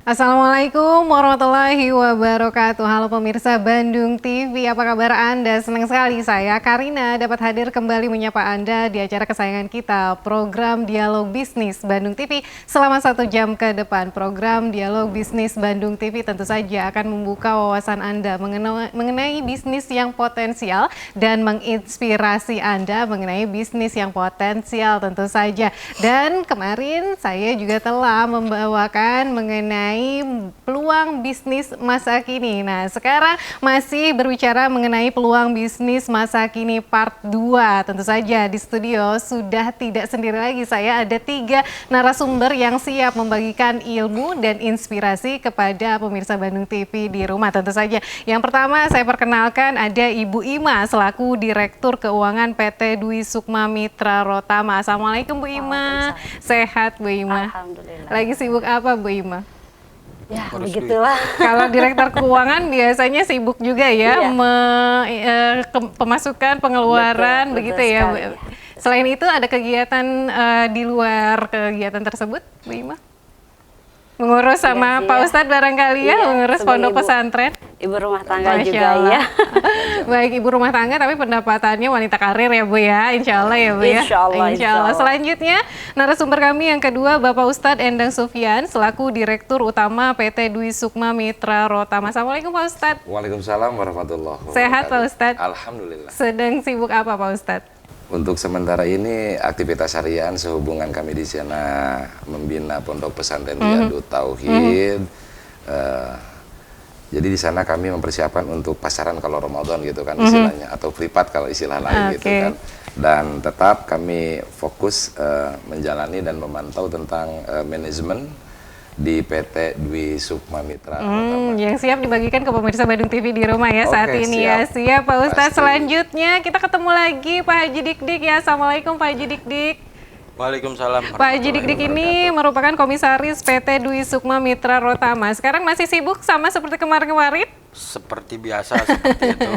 Assalamualaikum warahmatullahi wabarakatuh. Halo pemirsa Bandung TV, apa kabar Anda? Senang sekali saya, Karina, dapat hadir kembali menyapa Anda di acara kesayangan kita, program Dialog Bisnis Bandung TV. Selama 1 jam ke depan, program Dialog Bisnis Bandung TV tentu saja akan membuka wawasan Anda mengenai bisnis yang potensial dan menginspirasi Anda mengenai bisnis yang potensial tentu saja. Dan kemarin saya juga telah membawakan mengenai peluang bisnis masa kini. Nah, sekarang masih berbicara mengenai peluang bisnis masa kini part 2. Tentu saja di studio sudah tidak sendiri lagi. Saya ada 3 narasumber yang siap membagikan ilmu dan inspirasi kepada pemirsa Bandung TV di rumah. Tentu saja. Yang pertama saya perkenalkan ada Ibu Ima selaku Direktur Keuangan PT Dwi Sukma Mitra Rotama. Assalamualaikum Bu Ima. Sehat Bu Ima? Alhamdulillah. Lagi sibuk apa Bu Ima? Ya, begitulah. Kalau direktur keuangan biasanya sibuk juga ya, Iya. Pemasukan, pengeluaran, Betul, begitu betul ya. sekali. Selain itu ada kegiatan di luar kegiatan tersebut, Bu Ima? Mengurus sama Iya, Pak Ustadz barangkali ya, Iya, mengurus sebagai pondok ibu. pesantren. Ibu rumah tangga Masya juga Allah. ya. Baik, ibu rumah tangga tapi pendapatannya wanita karir ya Bu ya, insya Allah ya Bu ya. Insya Allah, Insya Allah. insya Allah. Selanjutnya narasumber kami yang kedua Bapak Ustadz Endang Sufyan selaku Direktur Utama PT Dwi Sukma Mitra Rotama. Assalamualaikum Pak Ustadz. Waalaikumsalam warahmatullahi wabarakatuh. Sehat Pak Ustadz? Alhamdulillah. Sedang sibuk apa Pak Ustadz? Untuk sementara ini aktivitas harian sehubungan kami di sana membina pondok pesantren Riyadut Tauhid. Jadi di sana kami mempersiapkan untuk pasaran kalau Ramadan gitu kan istilahnya, atau privat kalau istilah lain gitu kan. Dan tetap kami fokus menjalani dan memantau tentang manajemen di PT Dwi Sukma Mitra Rotama. Yang siap dibagikan ke pemirsa Bandung TV di rumah ya saat Oke, ini siap. ya. Siap Pak Ustadz. Pasti. Selanjutnya kita ketemu lagi Pak Haji Dik-Dik ya. Assalamualaikum Pak Haji Dik-Dik. Waalaikumsalam. Pak Haji Dik-Dik ini merupakan komisaris PT Dwi Sukma Mitra Rotama. Sekarang masih sibuk sama seperti kemarin-kemarin? Seperti biasa seperti itu.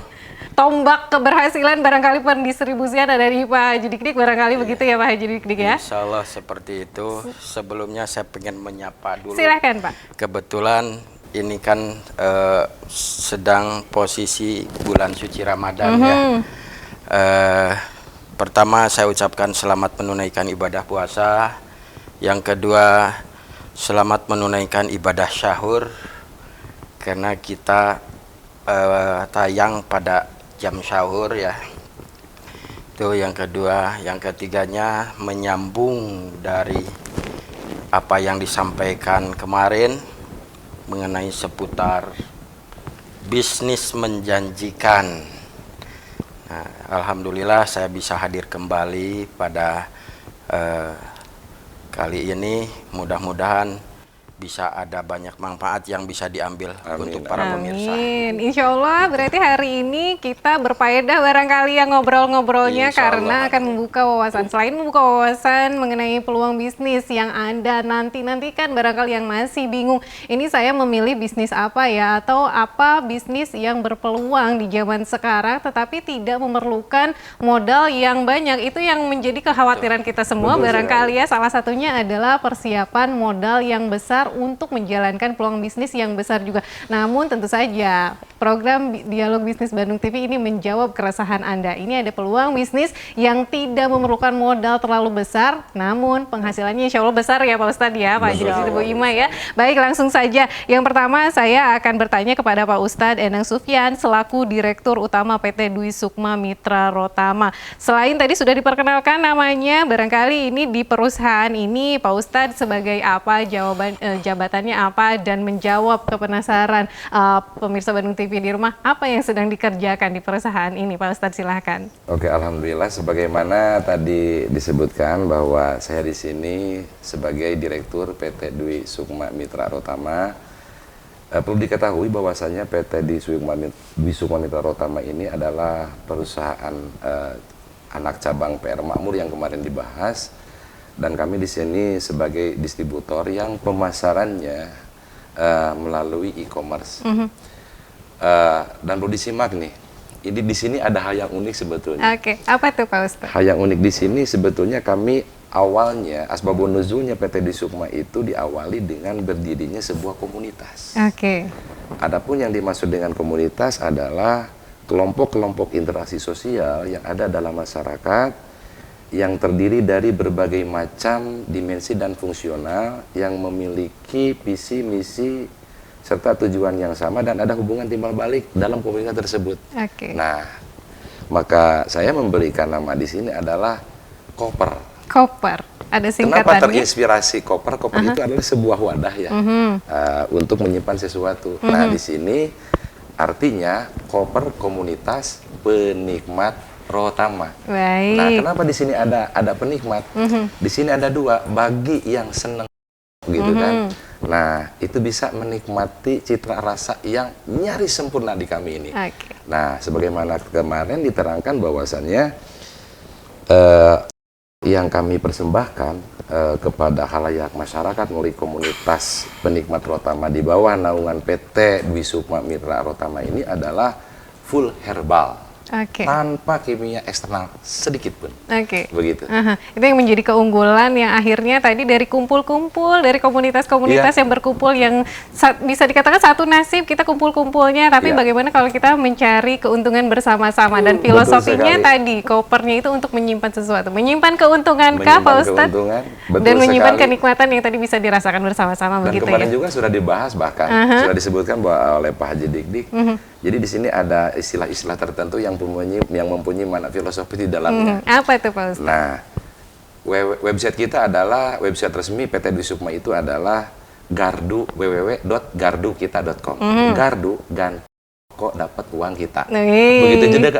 Tombak keberhasilan barangkali pendistribusian ada dari Pak Haji Dik-Dik barangkali begitu ya Pak Haji Dik-Dik ya. Insya Allah seperti itu. Sebelumnya saya pengen menyapa dulu. Silahkan Pak. Kebetulan ini kan sedang posisi bulan suci Ramadan ya. Pertama saya ucapkan selamat menunaikan ibadah puasa. Yang kedua selamat menunaikan ibadah syahur. Karena kita tayang pada jam sahur ya. Itu yang kedua. Yang ketiganya menyambung dari apa yang disampaikan kemarin mengenai seputar bisnis menjanjikan. Nah, alhamdulillah saya bisa hadir kembali pada kali ini. Mudah-mudahan bisa ada banyak manfaat yang bisa diambil untuk para pemirsa. Amin. Insya Allah berarti hari ini kita berfaedah barangkali yang ngobrol-ngobrolnya Insya karena Allah. akan membuka wawasan. Selain membuka wawasan mengenai peluang bisnis yang Anda nanti-nantikan barangkali yang masih bingung. Ini saya memilih bisnis apa ya atau apa bisnis yang berpeluang di zaman sekarang tetapi tidak memerlukan modal yang banyak. Itu yang menjadi kekhawatiran kita semua barangkali ya. Salah satunya adalah persiapan modal yang besar untuk menjalankan peluang bisnis yang besar juga. Namun tentu saja program Dialog Bisnis Bandung TV ini menjawab keresahan Anda. Ini ada peluang bisnis yang tidak memerlukan modal terlalu besar, namun penghasilannya insya Allah besar ya Pak Ustadz ya, Pak Haji Bu Ima ya. Baik, langsung saja. Yang pertama saya akan bertanya kepada Pak Ustadz Endang Sufyan selaku Direktur Utama PT Dwi Sukma Mitra Rotama. Selain tadi sudah diperkenalkan namanya, barangkali ini di perusahaan ini Pak Ustadz sebagai apa jabatannya apa dan menjawab kepenasaran pemirsa Bandung TV di rumah apa yang sedang dikerjakan di perusahaan ini Pak Ustadz, silahkan. Oke, alhamdulillah sebagaimana tadi disebutkan bahwa saya di sini sebagai Direktur PT Dwi Sukma Mitra Rotama. Perlu diketahui bahwasanya PT Dwi Sukma Mitra Rotama ini adalah perusahaan anak cabang PR Makmur yang kemarin dibahas. Dan kami di sini sebagai distributor yang pemasarannya melalui e-commerce. Dan perlu disimak nih, ini di sini ada hal yang unik sebetulnya. Oke, apa tuh Pak Ustadz? Hal yang unik di sini sebetulnya kami awalnya asbabun nuzulnya PT Dwi Sukma itu diawali dengan berdirinya sebuah komunitas. Oke. Adapun yang dimaksud dengan komunitas adalah kelompok-kelompok interaksi sosial yang ada dalam masyarakat yang terdiri dari berbagai macam dimensi dan fungsional yang memiliki visi, misi, serta tujuan yang sama dan ada hubungan timbal balik dalam komunitas tersebut. Oke. Nah, maka saya memberikan nama di sini adalah Koper. Koper. Ada Kenapa singkatannya? terinspirasi Koper? Koper itu adalah sebuah wadah ya untuk menyimpan sesuatu. Nah, di sini artinya Koper komunitas penikmat Rotama. Baik. Nah, kenapa di sini ada penikmat? Di sini ada dua, bagi yang senang gitu kan. Nah, itu bisa menikmati citra rasa yang nyaris sempurna di kami ini. Oke. Nah, sebagaimana kemarin diterangkan bahwasannya yang kami persembahkan kepada khalayak masyarakat melalui komunitas penikmat Rotama di bawah naungan PT Dwi Sukma Mitra Rotama ini adalah full herbal. Oke. Tanpa kimia eksternal sedikit pun. Oke. Begitu. Itu yang menjadi keunggulan yang akhirnya tadi dari kumpul-kumpul, dari komunitas-komunitas yang berkumpul yang bisa dikatakan satu nasib kita kumpul-kumpulnya, tapi bagaimana kalau kita mencari keuntungan bersama-sama dan filosofinya tadi kopernya itu untuk menyimpan sesuatu, menyimpan keuntungan kah Pak Ustadz? Dan menyimpan kenikmatan yang tadi bisa dirasakan bersama-sama dan begitu ya. kemarin juga sudah dibahas bahkan sudah disebutkan oleh Pak Haji Dik-Dik. Jadi di sini ada istilah-istilah tertentu yang mempunyai makna filosofi di dalamnya. Apa itu Pak Ustadz? Nah, website kita adalah website resmi PT Dwi Sukma itu adalah gardu www.gardukita.com. Gardu dan kok dapat uang kita.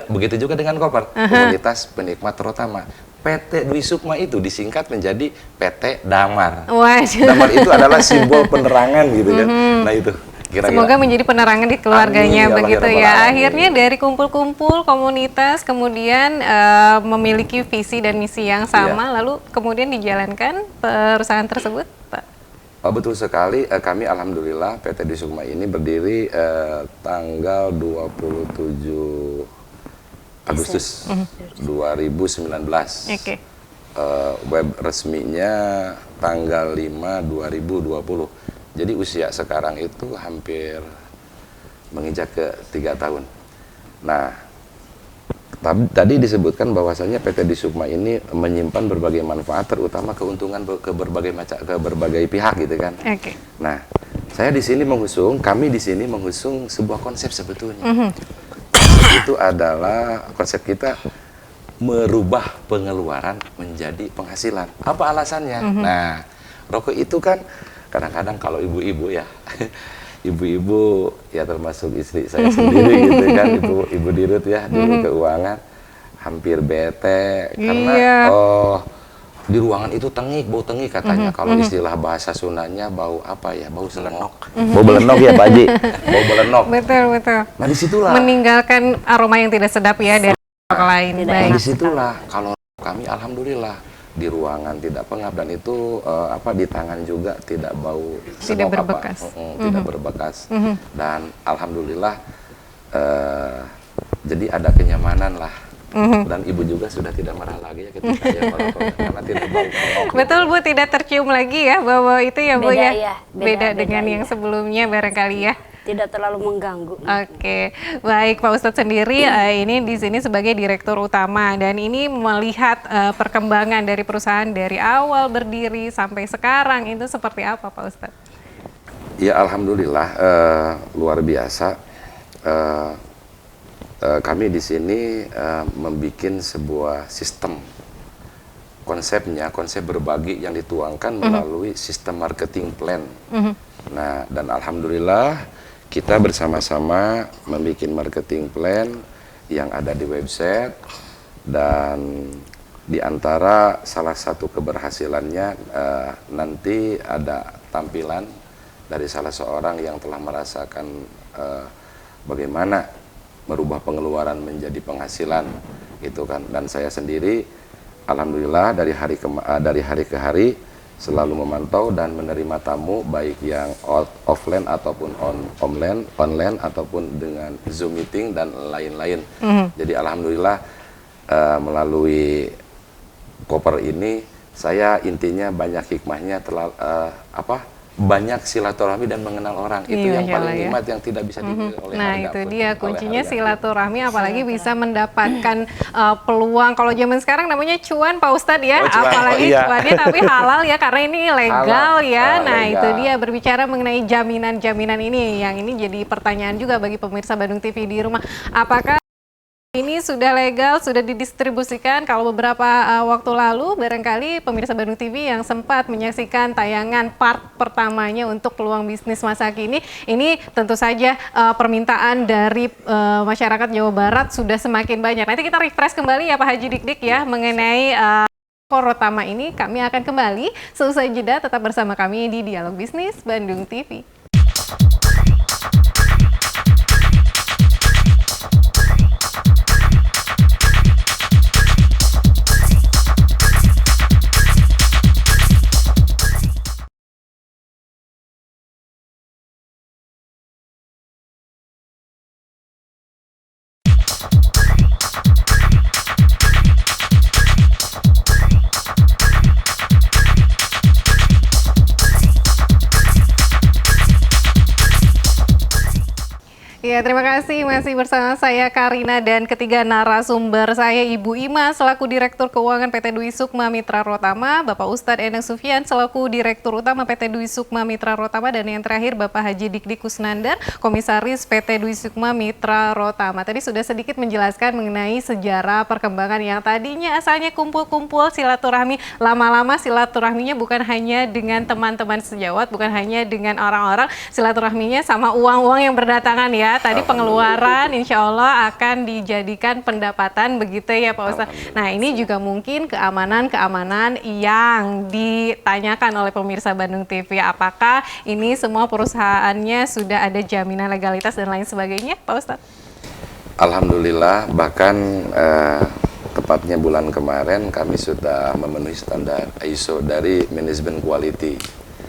Begitu juga dengan Koper, komunitas penikmat Rotama. PT Dwi Sukma itu disingkat menjadi PT Damar. Waduh. Damar itu adalah simbol penerangan gitu kan. Nah itu. Kira-kira. Semoga menjadi penerangan di keluarganya. Amin, begitu ya. Akhirnya dari kumpul-kumpul komunitas kemudian memiliki visi dan misi yang sama, lalu kemudian dijalankan perusahaan tersebut, Pak. Betul sekali. Kami alhamdulillah PT Dwi Sukma ini berdiri tanggal 27 Agustus 2019. Oke. Web resminya tanggal 5 2020. Jadi usia sekarang itu hampir menginjak ke 3 tahun. Nah, tadi disebutkan bahwasanya PT Dwi Sukma ini menyimpan berbagai manfaat, terutama keuntungan ke berbagai pihak gitu kan. Oke. Nah, kami di sini mengusung sebuah konsep sebetulnya. Itu adalah konsep kita merubah pengeluaran menjadi penghasilan. Apa alasannya? Nah, rokok itu kan kadang-kadang kalau ibu-ibu ya, ibu-ibu ya termasuk istri saya sendiri gitu kan, ibu dirut ya, dirut keuangan, hampir bete karena di ruangan itu bau tengik katanya. Kalau istilah bahasa Sundanya bau apa ya? Bau selenok. Bau belenok ya Pak Haji, bau belenok. Betul. Nah disitulah meninggalkan aroma yang tidak sedap ya dari rokok lain. Nah disitulah kalau kami alhamdulillah di ruangan tidak pengap dan itu di tangan juga tidak bau, tidak berbekas, tidak berbekas dan alhamdulillah jadi ada kenyamanan lah. Dan ibu juga sudah tidak marah lagi ya ketika dia merokok karena tidak bau. Betul Bu, tidak tercium lagi ya bahwa itu ya Bu Beda ya. ya, Beda dengan yang sebelumnya barangkali ya. Tidak terlalu mengganggu. Oke, baik Pak Ustadz sendiri ini di sini sebagai direktur utama dan ini melihat perkembangan dari perusahaan dari awal berdiri sampai sekarang itu seperti apa Pak Ustadz? Ya alhamdulillah luar biasa. Kami di sini membuat sebuah sistem. Konsep berbagi yang dituangkan melalui sistem marketing plan. Nah, dan alhamdulillah kita bersama-sama membuat marketing plan yang ada di website dan di antara salah satu keberhasilannya nanti ada tampilan dari salah seorang yang telah merasakan bagaimana merubah pengeluaran menjadi penghasilan gitu kan. Dan saya sendiri alhamdulillah dari hari ke hari selalu memantau dan menerima tamu baik yang offline ataupun online ataupun dengan Zoom meeting dan lain-lain. Jadi alhamdulillah melalui Koper ini saya intinya banyak hikmahnya, banyak silaturahmi dan mengenal orang. Itu Iya, yang paling ya. nikmat yang tidak bisa dibeli oleh Nah, harga itu pun, dia oleh kuncinya harga. silaturahmi, apalagi bisa mendapatkan peluang. Kalau zaman sekarang namanya cuan, Pak Ustadz ya, Oh, cuan. apalagi Oh, iya. cuannya tapi halal ya, karena ini legal Halal. ya. Nah, Legal. itu dia berbicara mengenai jaminan-jaminan ini, yang ini jadi pertanyaan juga bagi pemirsa Bandung TV di rumah. Apakah ini sudah legal, sudah didistribusikan? Kalau beberapa waktu lalu, barangkali pemirsa Bandung TV yang sempat menyaksikan tayangan part pertamanya untuk peluang bisnis masa kini, ini tentu saja permintaan dari masyarakat Jawa Barat sudah semakin banyak. Nanti kita refresh kembali ya Pak Haji Dik-Dik ya, mengenai Rotama ini. Kami akan kembali seusai jeda, tetap bersama kami di Dialog Bisnis Bandung TV. Ya, terima kasih masih bersama saya Karina dan ketiga narasumber saya Ibu Ima selaku Direktur Keuangan PT Dwi Sukma Mitra Rotama, Bapak Ustadz Endang Sufyan selaku Direktur Utama PT Dwi Sukma Mitra Rotama, dan yang terakhir Bapak Haji Dik-Dik Kusnandar, Komisaris PT Dwi Sukma Mitra Rotama. Tadi sudah sedikit menjelaskan mengenai sejarah perkembangan yang tadinya asalnya kumpul-kumpul silaturahmi, lama-lama silaturahminya bukan hanya dengan teman-teman sejawat, bukan hanya dengan orang-orang, silaturahminya sama uang-uang yang berdatangan ya. Tadi pengeluaran insya Allah akan dijadikan pendapatan begitu ya Pak Ustadz. Nah, ini juga mungkin keamanan-keamanan yang ditanyakan oleh pemirsa Bandung TV. Apakah ini semua perusahaannya sudah ada jaminan legalitas dan lain sebagainya Pak Ustadz? Alhamdulillah, bahkan tepatnya bulan kemarin kami sudah memenuhi standar ISO dari manajemen quality.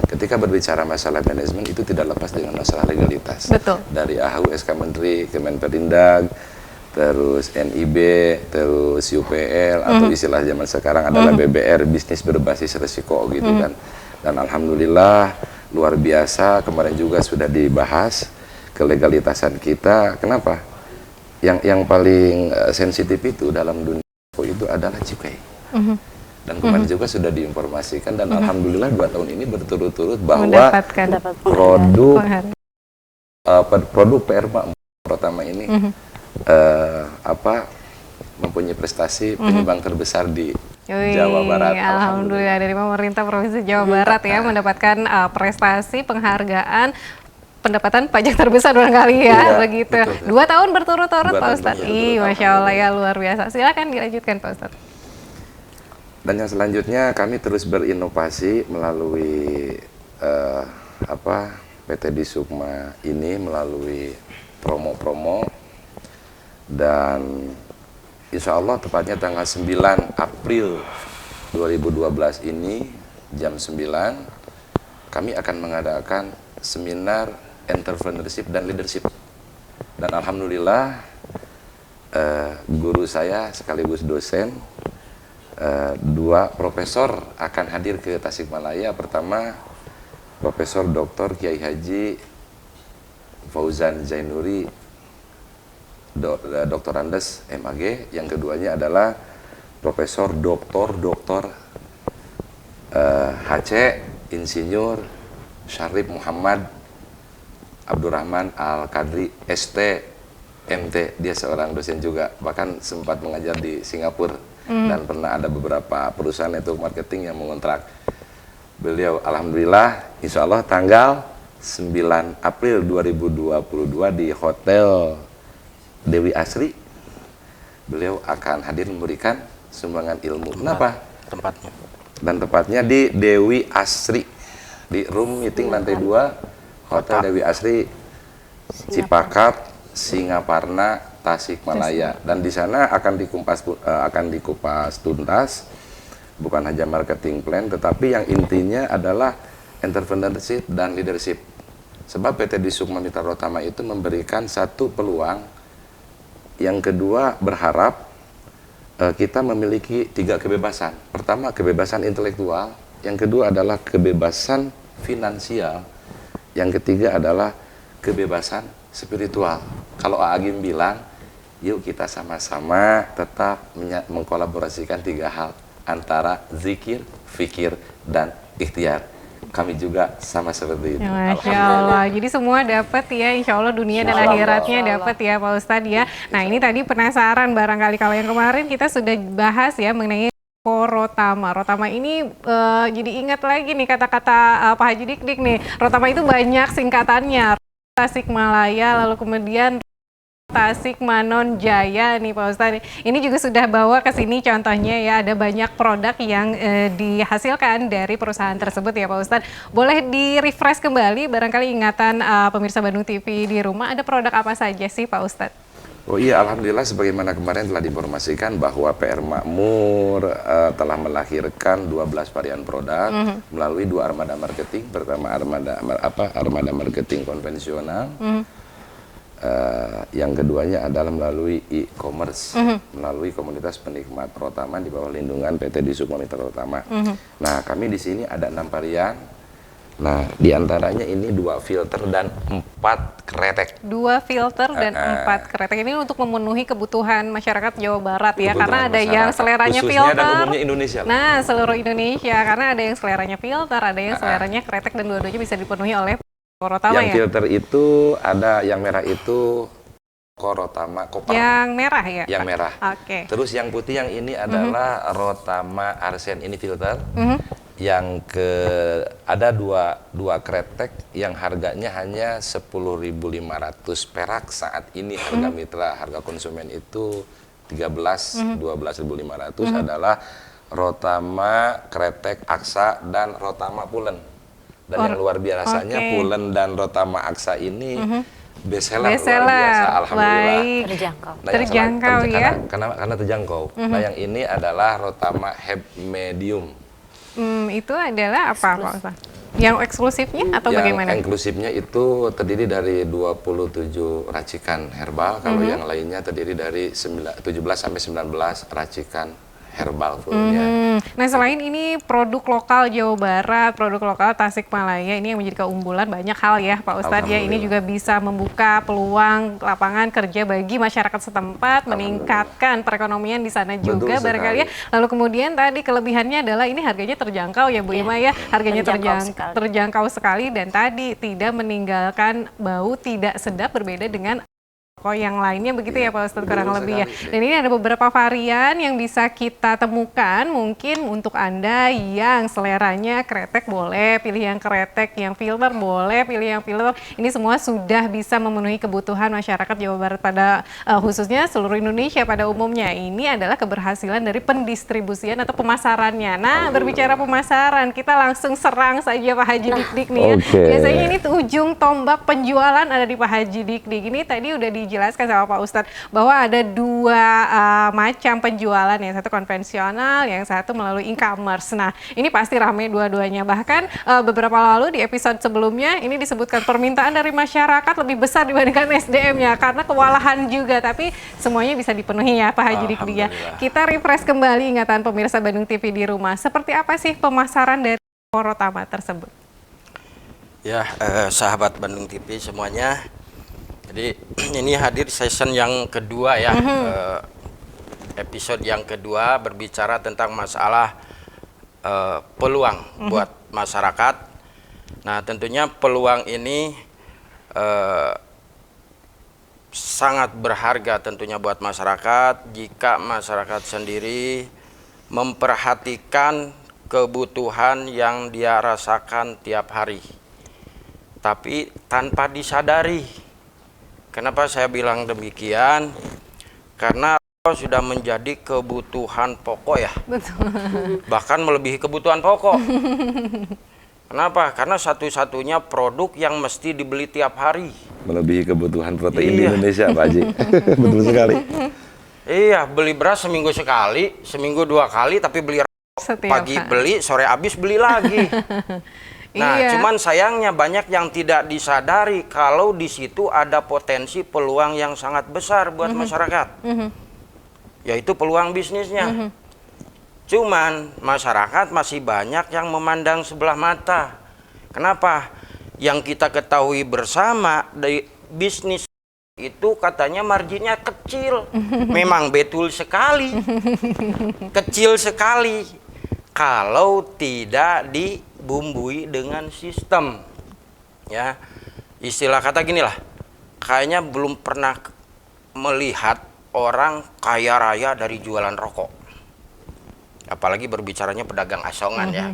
Ketika berbicara masalah manajemen itu tidak lepas dengan masalah legalitas. Betul. Dari AHU, SK Menteri, Kemenperindag, terus NIB, terus UPL, atau istilah zaman sekarang adalah BBR, bisnis berbasis resiko gitu kan. Dan alhamdulillah luar biasa, kemarin juga sudah dibahas kelegalitasan kita. Kenapa? Yang paling sensitif itu dalam dunia itu adalah cukai. Dan kemarin juga sudah diinformasikan, dan alhamdulillah 2 tahun ini berturut-turut bahwa Mendapatkan produk PRMA pertama ini mempunyai prestasi penyumbang terbesar di Jawa Barat. Alhamdulillah dari pemerintah Provinsi Jawa Barat ya, mendapatkan prestasi penghargaan pendapatan pajak terbesar barangkali ya, begitu. Betul. 2 tahun berturut-turut Pak Ustadz. Masya Allah ya, luar biasa. Silakan dilanjutkan Pak Ustadz. Dan yang selanjutnya kami terus berinovasi melalui PT Dwi Sukma ini, melalui promo-promo, dan insya Allah tepatnya tanggal 9 April 2012 ini jam 9 kami akan mengadakan seminar entrepreneurship dan leadership. Dan alhamdulillah guru saya sekaligus dosen, 2 profesor akan hadir ke Tasikmalaya. Pertama, Profesor Dr. Kiai Haji Fauzan Zainuri, Dr. Andes MAG. Yang keduanya adalah Profesor Dr. HC Insinyur Syarif Muhammad Abdurrahman Al-Kadri ST MT. Dia seorang dosen juga, bahkan sempat mengajar di Singapura. Dan pernah ada beberapa perusahaan network marketing yang mengontrak beliau. Alhamdulillah, insya Allah tanggal 9 April 2022 di Hotel Dewi Asri, beliau akan hadir memberikan sumbangan ilmu. Kenapa? Tempatnya. Dan tepatnya di Dewi Asri, di room meeting lantai 2, Hotel Dewi Asri, Cipakat, Singaparna, Tasikmalaya. Dan di sana akan dikupas tuntas, bukan hanya marketing plan, tetapi yang intinya adalah entrepreneurship dan leadership. Sebab PT Dwi Sukma Mitra Rotama itu memberikan satu peluang, yang kedua berharap kita memiliki 3 kebebasan. Pertama, kebebasan intelektual. Yang kedua adalah kebebasan finansial. Yang ketiga adalah kebebasan spiritual. Kalau Agim bilang, yuk kita sama-sama tetap mengkolaborasikan 3 hal. Antara zikir, fikir, dan ikhtiar. Kami juga sama seperti itu. Ya, Masya Allah. Jadi semua dapat ya, insya Allah dunia dan akhiratnya dapat ya Pak Ustadz ya. Nah ini tadi penasaran barangkali kalau yang kemarin kita sudah bahas ya mengenai Rotama. Rotama ini jadi ingat lagi nih kata-kata Pak Haji Dik Dik nih. Rotama itu banyak singkatannya. Tasikmalaya, lalu kemudian Tasikmanon Jaya nih Pak Ustadz. Ini juga sudah bawa ke sini contohnya ya, ada banyak produk yang dihasilkan dari perusahaan tersebut ya Pak Ustadz. Boleh di-refresh kembali barangkali ingatan pemirsa Bandung TV di rumah, ada produk apa saja sih Pak Ustadz? Oh iya, alhamdulillah sebagaimana kemarin telah diinformasikan bahwa PR Makmur telah melahirkan 12 varian produk melalui 2 armada marketing. Pertama armada marketing konvensional. Yang keduanya adalah melalui e-commerce, melalui komunitas penikmat Rotama di bawah lindungan PT Dwi Sukma Mitra Rotama. Nah, kami di sini ada 6 varian. Nah, diantaranya ini 2 filter dan 4 kretek. 2 filter dan 4 kretek. Ini untuk memenuhi kebutuhan masyarakat Jawa Barat ya, karena ada yang seleranya filter. Dan umumnya Indonesia. Nah, seluruh Indonesia, karena ada yang seleranya filter, ada yang seleranya kretek, dan dua-duanya bisa dipenuhi oleh Rotama yang ya? Filter itu ada yang merah itu Rotama Koper. Yang merah ya? Yang merah. Oke. Terus yang putih yang ini adalah Rotama Arsen, ini filter. Yang ada dua kretek yang harganya hanya 10.500 perak saat ini. Harga mitra, harga konsumen itu 12.500 adalah Rotama kretek Aksa dan Rotama Pulen. Dan yang luar biasanya Pulen dan Rotama Aksa ini bestseller luar biasa, alhamdulillah. Baik. Terjangkau. Nah, Terjangkau ya. Karena terjangkau. Nah, yang ini adalah Rotama Heb Medium. Itu adalah apa Pak Ustadz? Yang eksklusifnya atau bagaimana? Yang eksklusifnya itu terdiri dari 27 racikan herbal, kalau yang lainnya terdiri dari 17 sampai 19 racikan herbal fullnya. Nah selain ini produk lokal Jawa Barat, produk lokal Tasikmalaya, ini yang menjadi keunggulan banyak hal ya Pak Ustadz ya. Ini juga bisa membuka peluang lapangan kerja bagi masyarakat setempat, meningkatkan perekonomian di sana juga barangkali ya. Lalu kemudian tadi kelebihannya adalah ini harganya terjangkau ya Bu Ima ya. Harganya terjangkau sekali dan tadi tidak meninggalkan bau tidak sedap, berbeda dengan yang lainnya begitu ya Pak Ustadz kurang lebih ya. Dan ini ada beberapa varian yang bisa kita temukan, mungkin untuk Anda yang seleranya kretek boleh pilih yang kretek, yang filter boleh pilih yang filter. Ini semua sudah bisa memenuhi kebutuhan masyarakat Jawa Barat pada khususnya seluruh Indonesia pada umumnya. Ini adalah keberhasilan dari pendistribusian atau pemasarannya. Nah berbicara pemasaran, kita langsung serang saja Pak Haji Dik Dik nih ya. Biasanya ini ujung tombak penjualan ada di Pak Haji Dik Dik. Ini tadi udah dijelaskan sama Pak Ustadz bahwa ada 2 macam penjualan, yang satu konvensional, yang satu melalui e-commerce. Nah ini pasti ramai dua-duanya, bahkan beberapa lalu di episode sebelumnya ini disebutkan permintaan dari masyarakat lebih besar dibandingkan SDM-nya karena kewalahan juga, tapi semuanya bisa dipenuhi ya Pak Haji Dik Dik ya. Kita refresh kembali ingatan pemirsa Bandung TV di rumah, seperti apa sih pemasaran dari Rotama tersebut? Ya, sahabat Bandung TV semuanya. Jadi ini hadir season yang kedua ya, episode yang kedua berbicara tentang masalah peluang buat masyarakat. Nah tentunya peluang ini sangat berharga tentunya buat masyarakat jika masyarakat sendiri memperhatikan kebutuhan yang dia rasakan tiap hari, tapi tanpa disadari. Kenapa saya bilang demikian? Karena sudah menjadi kebutuhan pokok ya. Betul. Bahkan melebihi kebutuhan pokok. Kenapa? Karena satu-satunya produk yang mesti dibeli tiap hari. Melebihi kebutuhan protein di Indonesia Pak Haji. Betul sekali. Iya, beli beras seminggu sekali, seminggu 2 kali, tapi beli pagi beli, sore habis beli lagi. Nah, cuman sayangnya banyak yang tidak disadari kalau di situ ada potensi peluang yang sangat besar buat masyarakat. yaitu peluang bisnisnya. Cuman masyarakat masih banyak yang memandang sebelah mata. Kenapa? Yang kita ketahui bersama dari bisnis itu katanya marginnya kecil. Memang betul sekali. Kecil sekali kalau tidak dibumbui dengan sistem. Ya. Istilah kata gini lah. Kayaknya belum pernah melihat orang kaya raya dari jualan rokok. Apalagi berbicaranya pedagang asongan ya.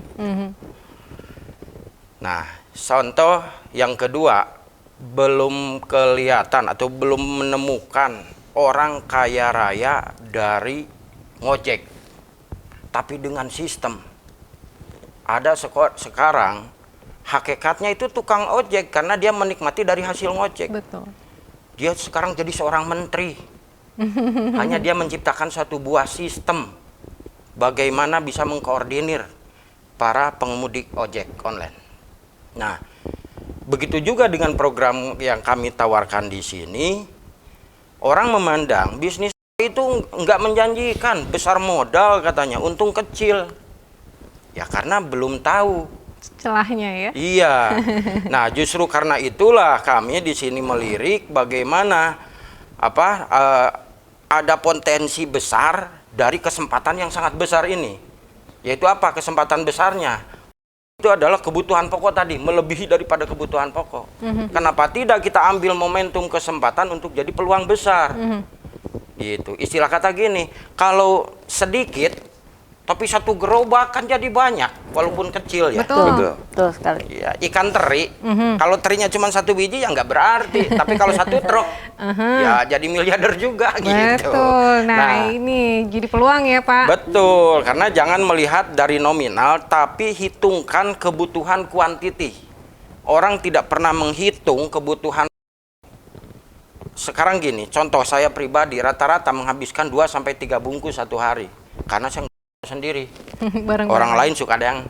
Nah, contoh yang kedua, belum kelihatan atau belum menemukan orang kaya raya dari ngojek, tapi dengan sistem. Ada sekarang hakikatnya itu tukang ojek karena dia menikmati dari hasil ngojek. Betul. Dia sekarang jadi seorang menteri. Hanya dia menciptakan satu buah sistem bagaimana bisa mengkoordinir para pengemudi ojek online. Nah, begitu juga dengan program yang kami tawarkan di sini. Orang memandang bisnis itu nggak menjanjikan, besar modal katanya, untung kecil. Ya karena belum tahu Celahnya ya. Iya. Nah, justru karena itulah kami di sini melirik bagaimana ada potensi besar dari kesempatan yang sangat besar ini. Yaitu apa kesempatan besarnya? Itu adalah kebutuhan pokok tadi, melebihi daripada kebutuhan pokok. Kenapa tidak kita ambil momentum kesempatan untuk jadi peluang besar? Gitu. Istilah kata gini, kalau sedikit tapi satu gerobak kan jadi banyak, walaupun kecil ya. Betul. Betul sekali. Ya, ikan teri, kalau terinya cuma satu biji ya nggak berarti. Tapi kalau satu truk, ya jadi miliarder juga gitu. Betul. Nah, ini jadi peluang ya Pak. Betul, karena jangan melihat dari nominal, tapi hitungkan kebutuhan kuantiti. Orang tidak pernah menghitung kebutuhan. Sekarang gini, contoh saya pribadi rata-rata menghabiskan 2-3 bungkus satu hari. Karena saya sendiri. Orang lain suka ada yang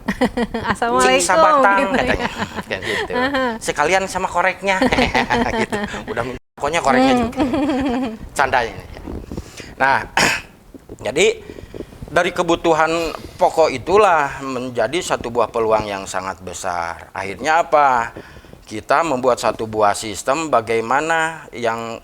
Assalamualaikum batang gitu katanya. Kayak gitu. Sekalian sama koreknya. Gitu. Udah pokoknya koreknya juga. Candanya ini. Nah, jadi dari kebutuhan pokok itulah menjadi satu buah peluang yang sangat besar. Akhirnya apa? Kita membuat satu buah sistem bagaimana yang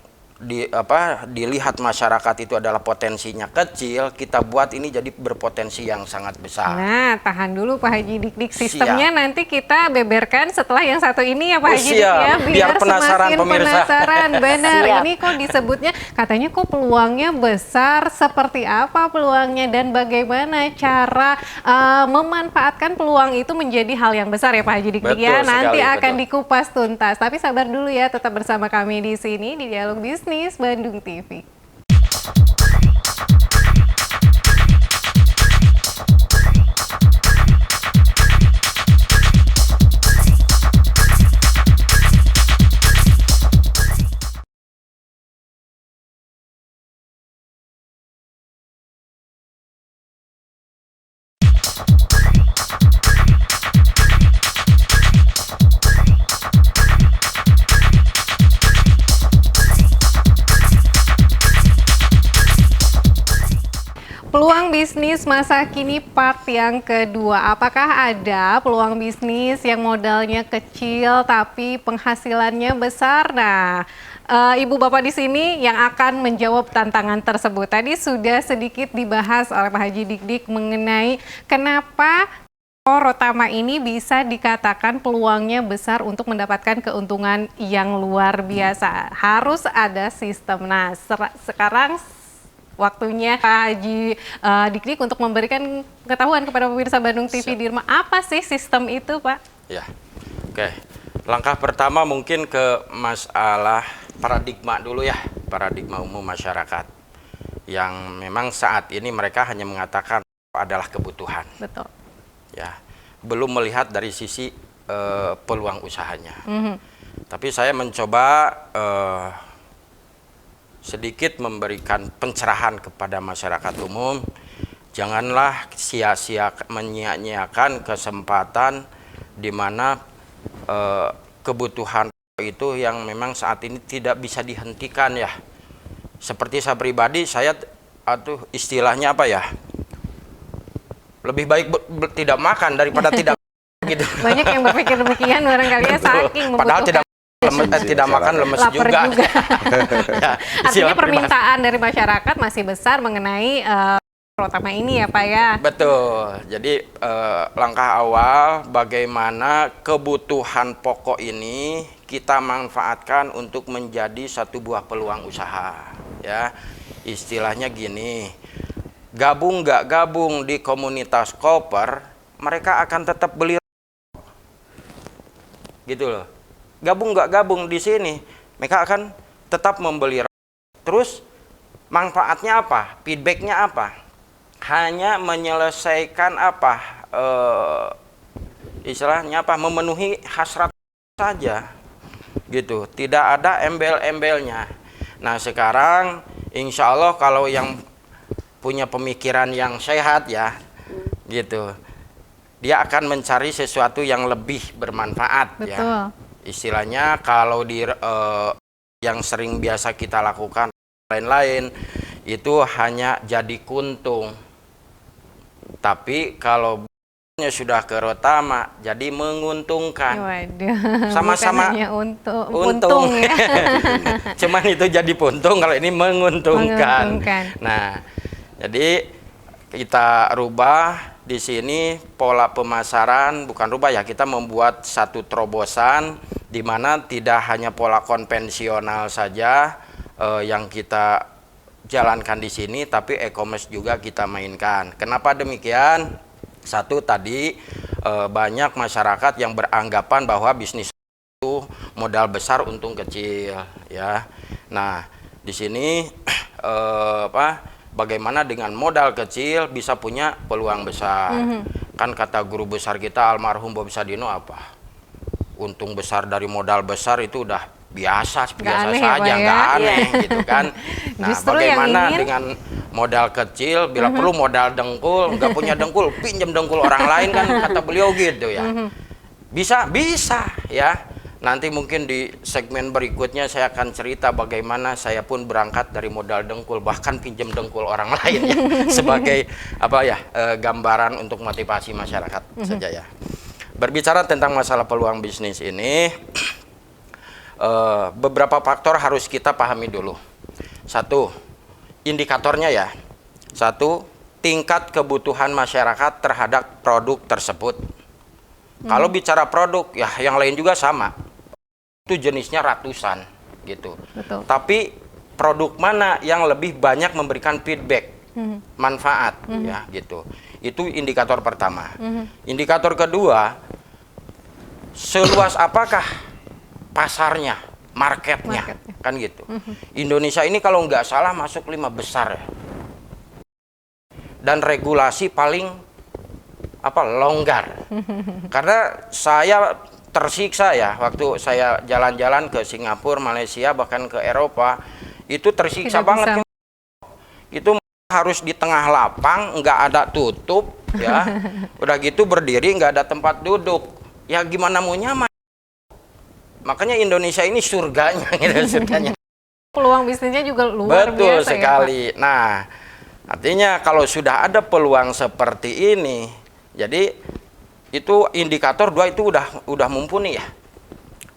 dilihat masyarakat itu adalah potensinya kecil, kita buat ini jadi berpotensi yang sangat besar. Nah, tahan dulu Pak Haji Dik-Dik, sistemnya nanti kita beberkan setelah yang satu ini ya Pak Haji Dik ya, biar penasaran semakin pemirsa. penasaran. Benar, Siap. ini kok disebutnya katanya kok peluangnya besar, seperti apa peluangnya dan bagaimana cara memanfaatkan peluang itu menjadi hal yang besar ya Pak Haji Dik-Dik ya. Betul Nanti sekali, akan betul. dikupas tuntas. Tapi sabar dulu ya, tetap bersama kami di sini di Dialog Bisnis Bandung TV. Peluang bisnis masa kini part yang kedua. Apakah ada peluang bisnis yang modalnya kecil tapi penghasilannya besar? Nah, Ibu Bapak di sini yang akan menjawab tantangan tersebut. Tadi sudah sedikit dibahas oleh Pak Haji Dik-Dik mengenai kenapa Rotama ini bisa dikatakan peluangnya besar untuk mendapatkan keuntungan yang luar biasa. Harus ada sistem. Nah, sekarang waktunya Pak Haji Dik-Dik untuk memberikan pengetahuan kepada pemirsa Bandung TV di rumah. Apa sih sistem itu, Pak? Ya, oke. Langkah pertama mungkin ke masalah paradigma dulu ya, paradigma umum masyarakat. Yang memang saat ini mereka hanya mengatakan adalah kebutuhan. Betul. Ya, belum melihat dari sisi peluang usahanya. Tapi saya mencoba sedikit memberikan pencerahan kepada masyarakat umum. Janganlah sia-sia menyia-nyiakan kesempatan di mana kebutuhan itu yang memang saat ini tidak bisa dihentikan ya. Seperti saya pribadi, saya istilahnya apa ya? Lebih baik tidak makan daripada tidak gitu. Banyak yang berpikir demikian barangkali ya, saking Padahal membutuhkan. tidak makan lemes Lapar juga. Artinya Ya, istilah permintaan dari masyarakat masih besar mengenai terutama ini ya Pak ya. Betul. Jadi langkah awal bagaimana kebutuhan pokok ini kita manfaatkan untuk menjadi satu buah peluang usaha. Ya, istilahnya gini, gabung nggak gabung di komunitas koper, mereka akan tetap beli gitu loh. Gabung nggak gabung di sini, mereka akan tetap membeli. Terus manfaatnya apa? Feedbacknya apa? Hanya menyelesaikan apa? Istilahnya apa? Memenuhi hasrat saja, gitu. Tidak ada embel-embelnya. Nah sekarang, insya Allah kalau yang punya pemikiran yang sehat ya, gitu, dia akan mencari sesuatu yang lebih bermanfaat. Betul. Ya. Istilahnya kalau di yang sering biasa kita lakukan lain-lain itu hanya jadi kuntung, tapi kalau sudah ke Rotama jadi menguntungkan. Waduh, Sama-sama bukan hanya untung untung ya. cuman itu jadi puntung, kalau ini menguntungkan. Nah jadi kita rubah di sini pola pemasaran, bukan rubah ya, kita membuat satu terobosan di mana tidak hanya pola konvensional saja yang kita jalankan di sini, tapi e-commerce juga kita mainkan. Kenapa demikian? Satu tadi banyak masyarakat yang beranggapan bahwa bisnis itu modal besar untung kecil, ya. Nah di sini bagaimana dengan modal kecil bisa punya peluang besar. Kan kata guru besar kita almarhum Bob Sadino apa? Untung besar dari modal besar itu udah biasa saja, nggak aneh gitu kan. Nah Justru bagaimana ingin... dengan modal kecil, bila perlu modal dengkul, nggak punya dengkul, pinjam dengkul orang lain kan, kata beliau gitu ya. Bisa ya. Nanti mungkin di segmen berikutnya saya akan cerita bagaimana saya pun berangkat dari modal dengkul, bahkan pinjam dengkul orang lain ya, sebagai apa ya, gambaran untuk motivasi masyarakat saja ya. Berbicara tentang masalah peluang bisnis ini, beberapa faktor harus kita pahami dulu. Satu, indikatornya ya. Satu, tingkat kebutuhan masyarakat terhadap produk tersebut. Kalau bicara produk, ya yang lain juga sama. Itu jenisnya ratusan gitu. Betul. Tapi produk mana yang lebih banyak memberikan feedback, manfaat ya gitu. Itu indikator pertama. Indikator kedua, seluas apakah pasarnya, marketnya. Kan gitu. Indonesia ini kalau nggak salah masuk 5 besar ya. Dan regulasi paling longgar. Karena saya tersiksa ya waktu saya jalan-jalan ke Singapura, Malaysia, bahkan ke Eropa, itu tersiksa banget. Itu harus di tengah lapang, nggak ada tutup ya. Udah gitu berdiri, nggak ada tempat duduk. Ya gimana mau nyaman? Makanya Indonesia ini surganya gitu, surganya. Peluang bisnisnya juga luar Betul biasa sekali. Ya, Pak? Nah, artinya kalau sudah ada peluang seperti ini, jadi itu indikator dua itu udah mumpuni ya.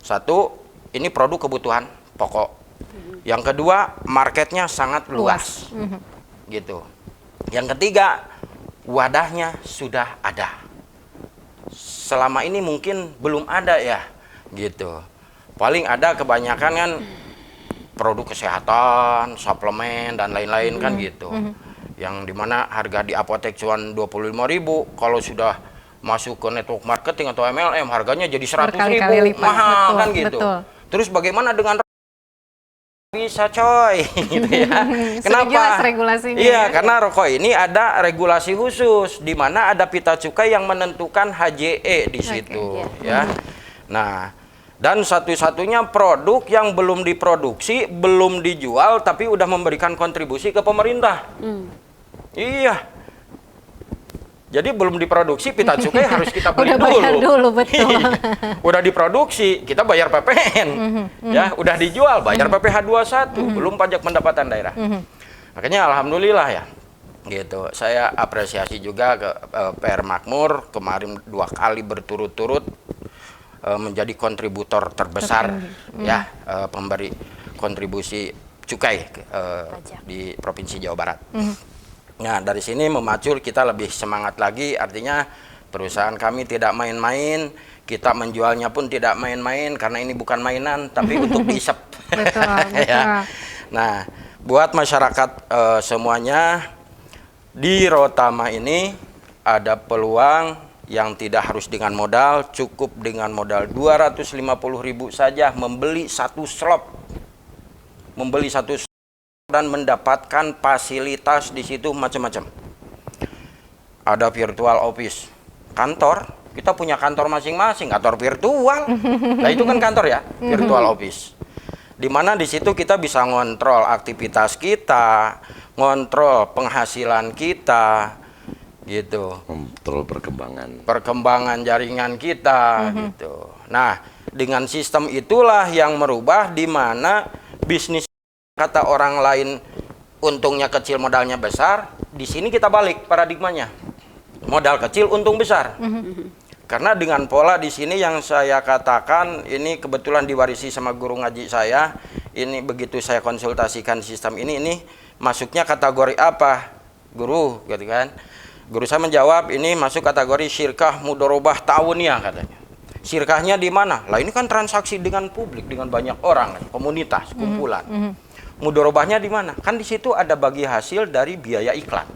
Satu, ini produk kebutuhan pokok. Yang kedua, marketnya sangat luas. Gitu. Yang ketiga, wadahnya sudah ada. Selama ini mungkin belum ada ya, gitu. Paling ada kebanyakan kan produk kesehatan, suplemen dan lain-lain kan gitu. Yang dimana harga di apotek cuma 25.000, kalau sudah masuk ke network marketing atau MLM harganya jadi 100.000, mahal kan gitu. Betul. Terus bagaimana dengan bisa coy gitu ya. Kenapa? Jelas regulasinya. Iya, karena rokok ini ada regulasi khusus di mana ada pita cukai yang menentukan HJE di situ ya. Nah, dan satu-satunya produk yang belum diproduksi, belum dijual tapi udah memberikan kontribusi ke pemerintah. Iya. Jadi belum diproduksi pita cukai harus kita beli udah bayar dulu, betul. Udah diproduksi, kita bayar PPN. Ya, udah dijual, bayar PPh 21, belum pajak pendapatan daerah. Makanya alhamdulillah ya, gitu. Saya apresiasi juga ke PR Makmur kemarin 2 kali berturut-turut menjadi kontributor terbesar ya, pemberi kontribusi cukai di Provinsi Jawa Barat. Nah, dari sini memacu kita lebih semangat lagi, artinya perusahaan kami tidak main-main, kita menjualnya pun tidak main-main karena ini bukan mainan tapi untuk diisep. Betul. Ya. Nah, buat masyarakat semuanya di Rotama ini ada peluang yang tidak harus dengan modal, cukup dengan modal 250.000 saja membeli satu slop. Membeli satu slop dan mendapatkan fasilitas di situ macam-macam. Ada virtual office, kantor, kita punya kantor masing-masing, kantor virtual. Nah, itu kan kantor ya, virtual office. Di mana di situ kita bisa ngontrol aktivitas kita, ngontrol penghasilan kita, gitu. Kontrol Perkembangan jaringan kita, gitu. Nah, dengan sistem itulah yang merubah di mana bisnis kata orang lain untungnya kecil modalnya besar, di sini kita balik paradigmanya. Modal kecil untung besar. Karena dengan pola di sini yang saya katakan ini kebetulan diwarisi sama guru ngaji saya. Ini begitu saya konsultasikan sistem ini masuknya kategori apa, guru, gitu kan? Guru saya menjawab ini masuk kategori syirkah mudorobah ta'awuniyah katanya. Syirkahnya di mana? Lah ini kan transaksi dengan publik, dengan banyak orang, komunitas, kumpulan. Mudorobahnya di mana? Kan di situ ada bagi hasil dari biaya iklan.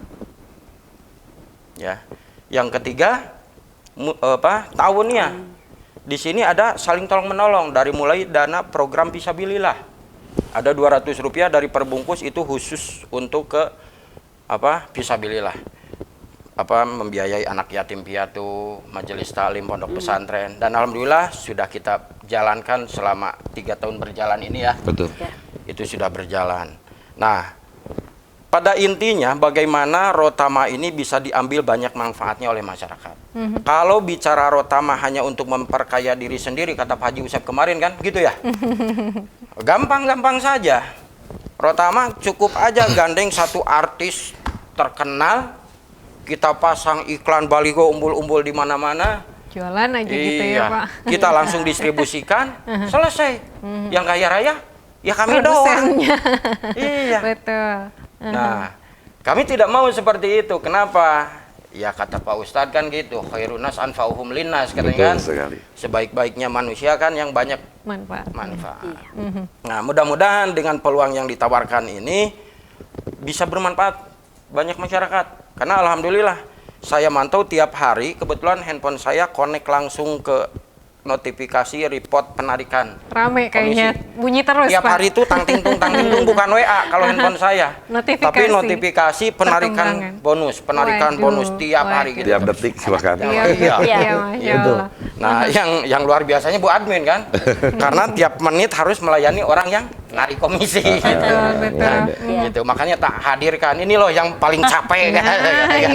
Ya. Yang ketiga ta'awuniyah. Di sini ada saling tolong menolong dari mulai dana program Fisabilillah. Ada Rp200 dari perbungkus itu khusus untuk ke Fisabilillah. Membiayai anak yatim piatu, majelis taklim, pondok pesantren, dan alhamdulillah sudah kita jalankan selama 3 tahun berjalan ini ya. Betul. Itu sudah berjalan. Nah, pada intinya bagaimana Rotama ini bisa diambil banyak manfaatnya oleh masyarakat. Kalau bicara Rotama hanya untuk memperkaya diri sendiri, kata Pak Haji Usep kemarin kan, gitu ya. Gampang-gampang saja. Rotama cukup aja gandeng satu artis terkenal, kita pasang iklan baliho umbul-umbul di mana-mana. Jualan aja gitu ya, Pak. Kita langsung distribusikan, selesai. Yang kaya raya, ya kami doang. Iya. Betul. Nah, kami tidak mau seperti itu. Kenapa? Ya kata Pak Ustadz kan gitu, khairunas anfa'uhum linnas katanya kan. Sekali. Sebaik-baiknya manusia kan yang banyak Manfaat. Nah, mudah-mudahan dengan peluang yang ditawarkan ini bisa bermanfaat banyak masyarakat. Karena alhamdulillah saya mantau tiap hari, kebetulan handphone saya connect langsung ke notifikasi report penarikan. Rame kayaknya, bunyi terus tiap Pak. hari itu tang ting tung bukan WA kalau handphone saya. Tapi notifikasi penarikan bonus, penarikan bonus tiap hari gitu. Tiap detik bahkan. Iya, Masya Allah. Nah, yang luar biasanya Bu Admin kan. Karena tiap menit harus melayani orang yang narik komisi gitu. Nah, gitu. Makanya tak hadirkan ini loh yang paling capek kan.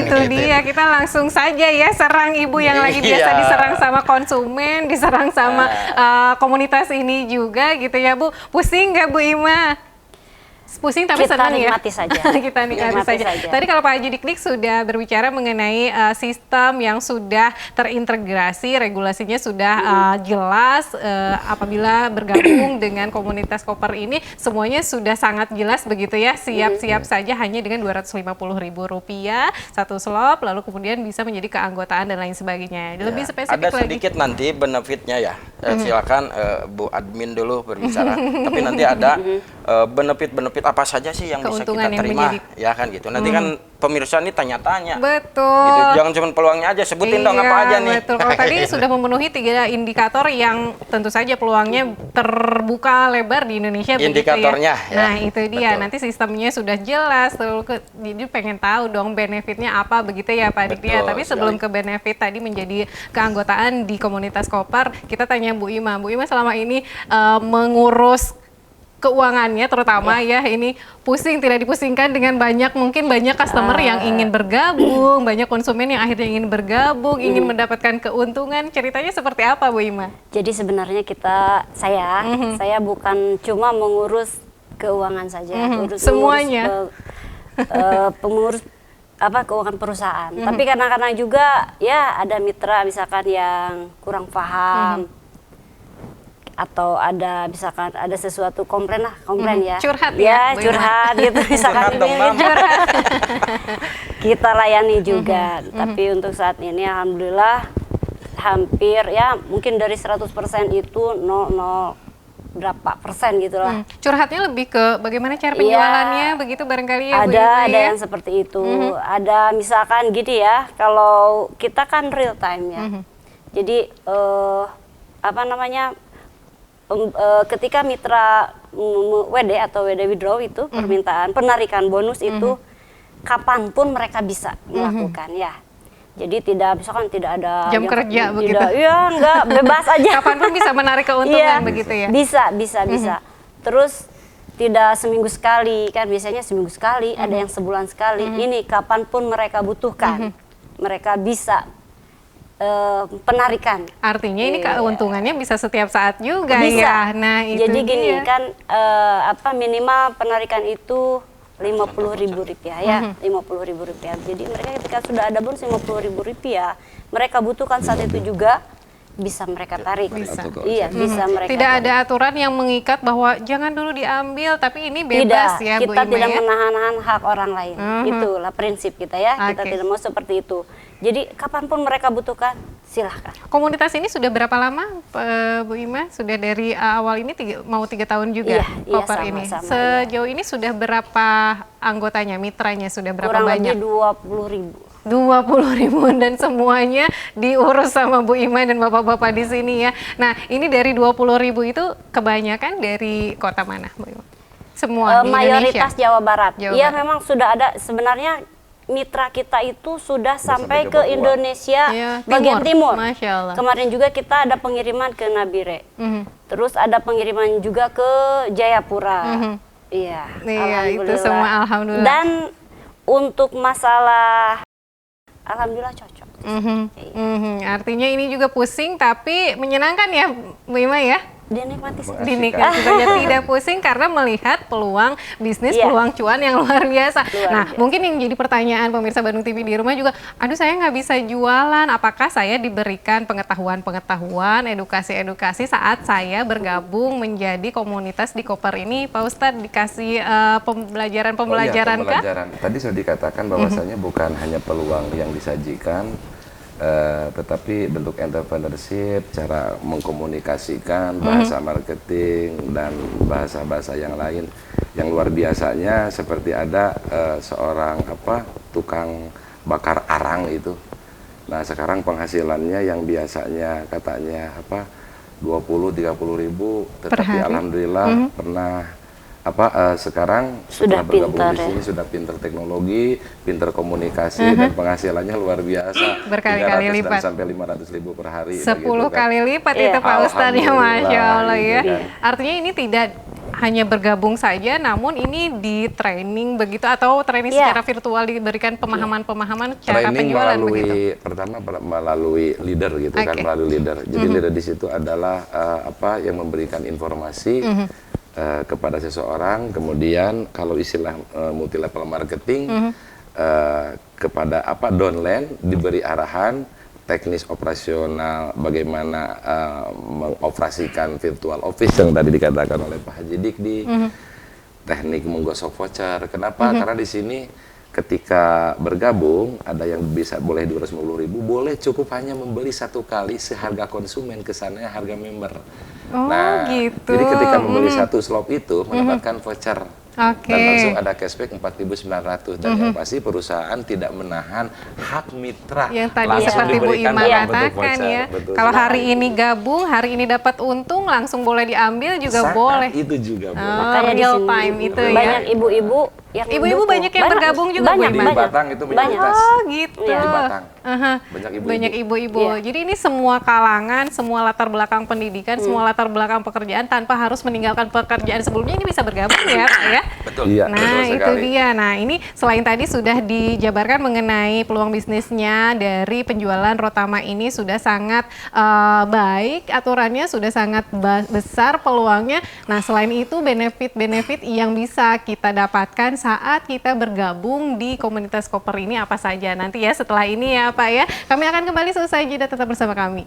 Itu dia, kita langsung saja ya serang ibu yang lagi biasa diserang sama konsumen, diserang sama komunitas ini juga gitu ya Bu. Pusing nggak Bu Ima? Pusing tapi kita senang ya. nikmati saja. Kita nikmati saja. Tadi kalau Pak Haji Dik-Dik sudah berbicara mengenai sistem yang sudah terintegrasi, regulasinya sudah jelas, apabila bergabung dengan komunitas koper ini semuanya sudah sangat jelas begitu ya, siap-siap saja hanya dengan Rp250.000 satu slot, lalu kemudian bisa menjadi keanggotaan dan lain sebagainya. Lebih spesifik ada sedikit lagi nanti benefitnya ya. Silakan Bu Admin dulu berbicara. Tapi nanti ada benefit-benefit apa saja sih yang bisa keuntungan kita yang terima, menjadi ya kan gitu. Nanti kan pemirsa ini tanya-tanya. betul. Gitu. Jangan cuma peluangnya aja, sebutin dong apa aja nih. Betul. Kalau tadi sudah memenuhi 3 indikator yang tentu saja peluangnya terbuka lebar di Indonesia. Indikatornya, begitu ya. ya. Nah itu dia. Betul. Nanti sistemnya sudah jelas. Jadi pengen tahu dong benefitnya apa begitu ya Pak Dik ya. Betul Tapi sebelum sekali. ke benefit tadi menjadi keanggotaan di komunitas Koper, kita tanya Bu Ima. Bu Ima selama ini mengurus keuangannya terutama ya ini pusing tidak dipusingkan dengan mungkin banyak customer yang ingin bergabung, banyak konsumen yang akhirnya ingin bergabung, ingin mendapatkan keuntungan. Ceritanya seperti apa Bu Ima? Jadi sebenarnya saya bukan cuma mengurus keuangan saja, urus Semuanya. pengurus keuangan perusahaan. Tapi kadang-kadang juga ya ada mitra misalkan yang kurang paham atau ada misalkan ada sesuatu komplain ya. Curhat ya, Bu Ima. curhat gitu misalkan Curhat dong, ini Mam. curhat. Kita layani juga. Tapi untuk saat ini alhamdulillah hampir ya mungkin dari 100% itu 0 berapa persen gitu lah. Curhatnya lebih ke bagaimana cara Iya. penjualannya begitu barangkali ya Bu Ada Ima ya. yang seperti itu. Ada misalkan gini ya, kalau kita kan real time ya. Jadi ketika mitra WD atau WD withdraw itu permintaan penarikan bonus itu kapanpun mereka bisa melakukan ya. Jadi tidak misalkan tidak ada Jam kerja begitu. Iya, enggak bebas aja. Kapanpun bisa menarik keuntungan begitu ya. Bisa. Terus tidak seminggu sekali, kan biasanya seminggu sekali, ada yang sebulan sekali. Ini kapanpun mereka butuhkan, mereka bisa penarikan. Artinya ini keuntungannya bisa setiap saat juga Bisa. ya. Nah, itu Jadi gini dia. kan minimal penarikan itu Rp50.000 ya, Rp50.000. Jadi mereka ketika sudah ada bonus Rp50.000, mereka butuhkan saat itu juga bisa mereka tarik. Bisa. Iya, bisa mereka. Tidak tarik. ada aturan yang mengikat bahwa jangan dulu diambil, tapi ini bebas ya Bu kita Ima tidak ya. menahan-nahan hak orang lain. Itulah prinsip kita ya. Kita Oke. tidak mau seperti itu. Jadi kapanpun mereka butuhkan, silahkan. Komunitas ini sudah berapa lama Bu Ima? Sudah dari awal ini mau 3 tahun juga Iya, Koper sama, ini. sama, Sejauh ini sudah berapa anggotanya, mitranya sudah berapa Kurang banyak? lebih 20.000. 20.000 dan semuanya diurus sama Bu Ima dan bapak-bapak di sini ya. Nah, ini dari 20.000 itu kebanyakan dari kota mana Bu Ima? Semua di Mayoritas Indonesia? Jawa Barat. Jawa Iya Barat. memang sudah ada sebenarnya mitra kita itu sudah sampai sampai ke ke Papua. Indonesia Iya, bagian timur. Masya Allah. Kemarin juga kita ada pengiriman ke Nabire. Terus ada pengiriman juga ke Jayapura. Iya, Iya, itu semua alhamdulillah. Dan untuk masalah alhamdulillah cocok. Artinya ini juga pusing tapi menyenangkan ya Bu Ima ya? Dinikmati sendiri. Dinikmati saja tidak pusing karena melihat peluang bisnis, Iya. peluang cuan yang luar biasa. Luar Nah, biasa. mungkin yang jadi pertanyaan pemirsa Bandung TV di rumah juga, aduh saya nggak bisa jualan, apakah saya diberikan pengetahuan, edukasi saat saya bergabung menjadi komunitas di Koper ini, Pak Ustadz dikasih pembelajaran kah? Pembelajaran. Tadi sudah dikatakan bahwasanya bukan hanya peluang yang disajikan, tetapi bentuk entrepreneurship, cara mengkomunikasikan, bahasa marketing dan bahasa-bahasa yang lain. Yang luar biasanya seperti ada seorang tukang bakar arang itu. Nah, sekarang penghasilannya yang biasanya katanya 20-30 ribu, Per tetapi hari. alhamdulillah pernah sekarang Sudah setelah bergabung pintar di ya. sini sudah pintar teknologi, pintar komunikasi dan penghasilannya luar biasa. Berkali-kali 300 lipat. dan sampai 500 ribu per hari. 10 begitu kan. kali lipat Iya. itu Pak Ustadz ya, Masya Allah ya. Gitu kan. Artinya ini tidak hanya bergabung saja, namun ini di training begitu atau training Iya. secara virtual diberikan pemahaman-pemahaman cara Training penjualan begitu. pertama melalui leader gitu kan, Oke. melalui leader. Jadi leader di situ adalah yang memberikan informasi kepada seseorang, kemudian kalau istilah multi level marketing kepada downline diberi arahan teknis operasional bagaimana mengoperasikan virtual office yang tadi dikatakan oleh Pak Haji Dikdi, teknik menggosok voucher. Kenapa? Karena di sini ketika bergabung ada yang bisa boleh 250 ribu, boleh cukup hanya membeli satu kali seharga konsumen, kesannya harga member. Oh, gitu. Jadi ketika membeli satu slot itu mendapatkan voucher. Oke. Dan langsung ada cashback 4.900 dan yang pasti perusahaan tidak menahan hak mitra. Yang tadi Langsung seperti Bu diberikan Ima dalam bentuk katakan voucher. ya, Betul kalau sekali. hari ini gabung, hari ini dapat untung, langsung boleh diambil juga Saat boleh. itu juga boleh. Makanya di Real sini time itu ya. banyak ibu-ibu yang Ibu-ibu dukung. banyak yang bergabung juga, Bu banyak, Ima? Di banyak. Batang itu Banyak. mayoritas. Oh gitu. Iya. Di Batang. Banyak ibu-ibu. Iya. Jadi ini semua kalangan, semua latar belakang pendidikan, semua latar belakang pekerjaan tanpa harus meninggalkan pekerjaan sebelumnya ini bisa bergabung ya, Pak ya. Betul. Iya, Nah, betul itu sekali. dia. Nah, ini selain tadi sudah dijabarkan mengenai peluang bisnisnya dari penjualan Rotama ini sudah sangat baik, aturannya sudah sangat besar peluangnya. Nah, selain itu benefit-benefit yang bisa kita dapatkan saat kita bergabung di komunitas koper ini apa saja nanti ya setelah ini ya Pak ya. Kami akan kembali selesai jeda, tetap bersama kami.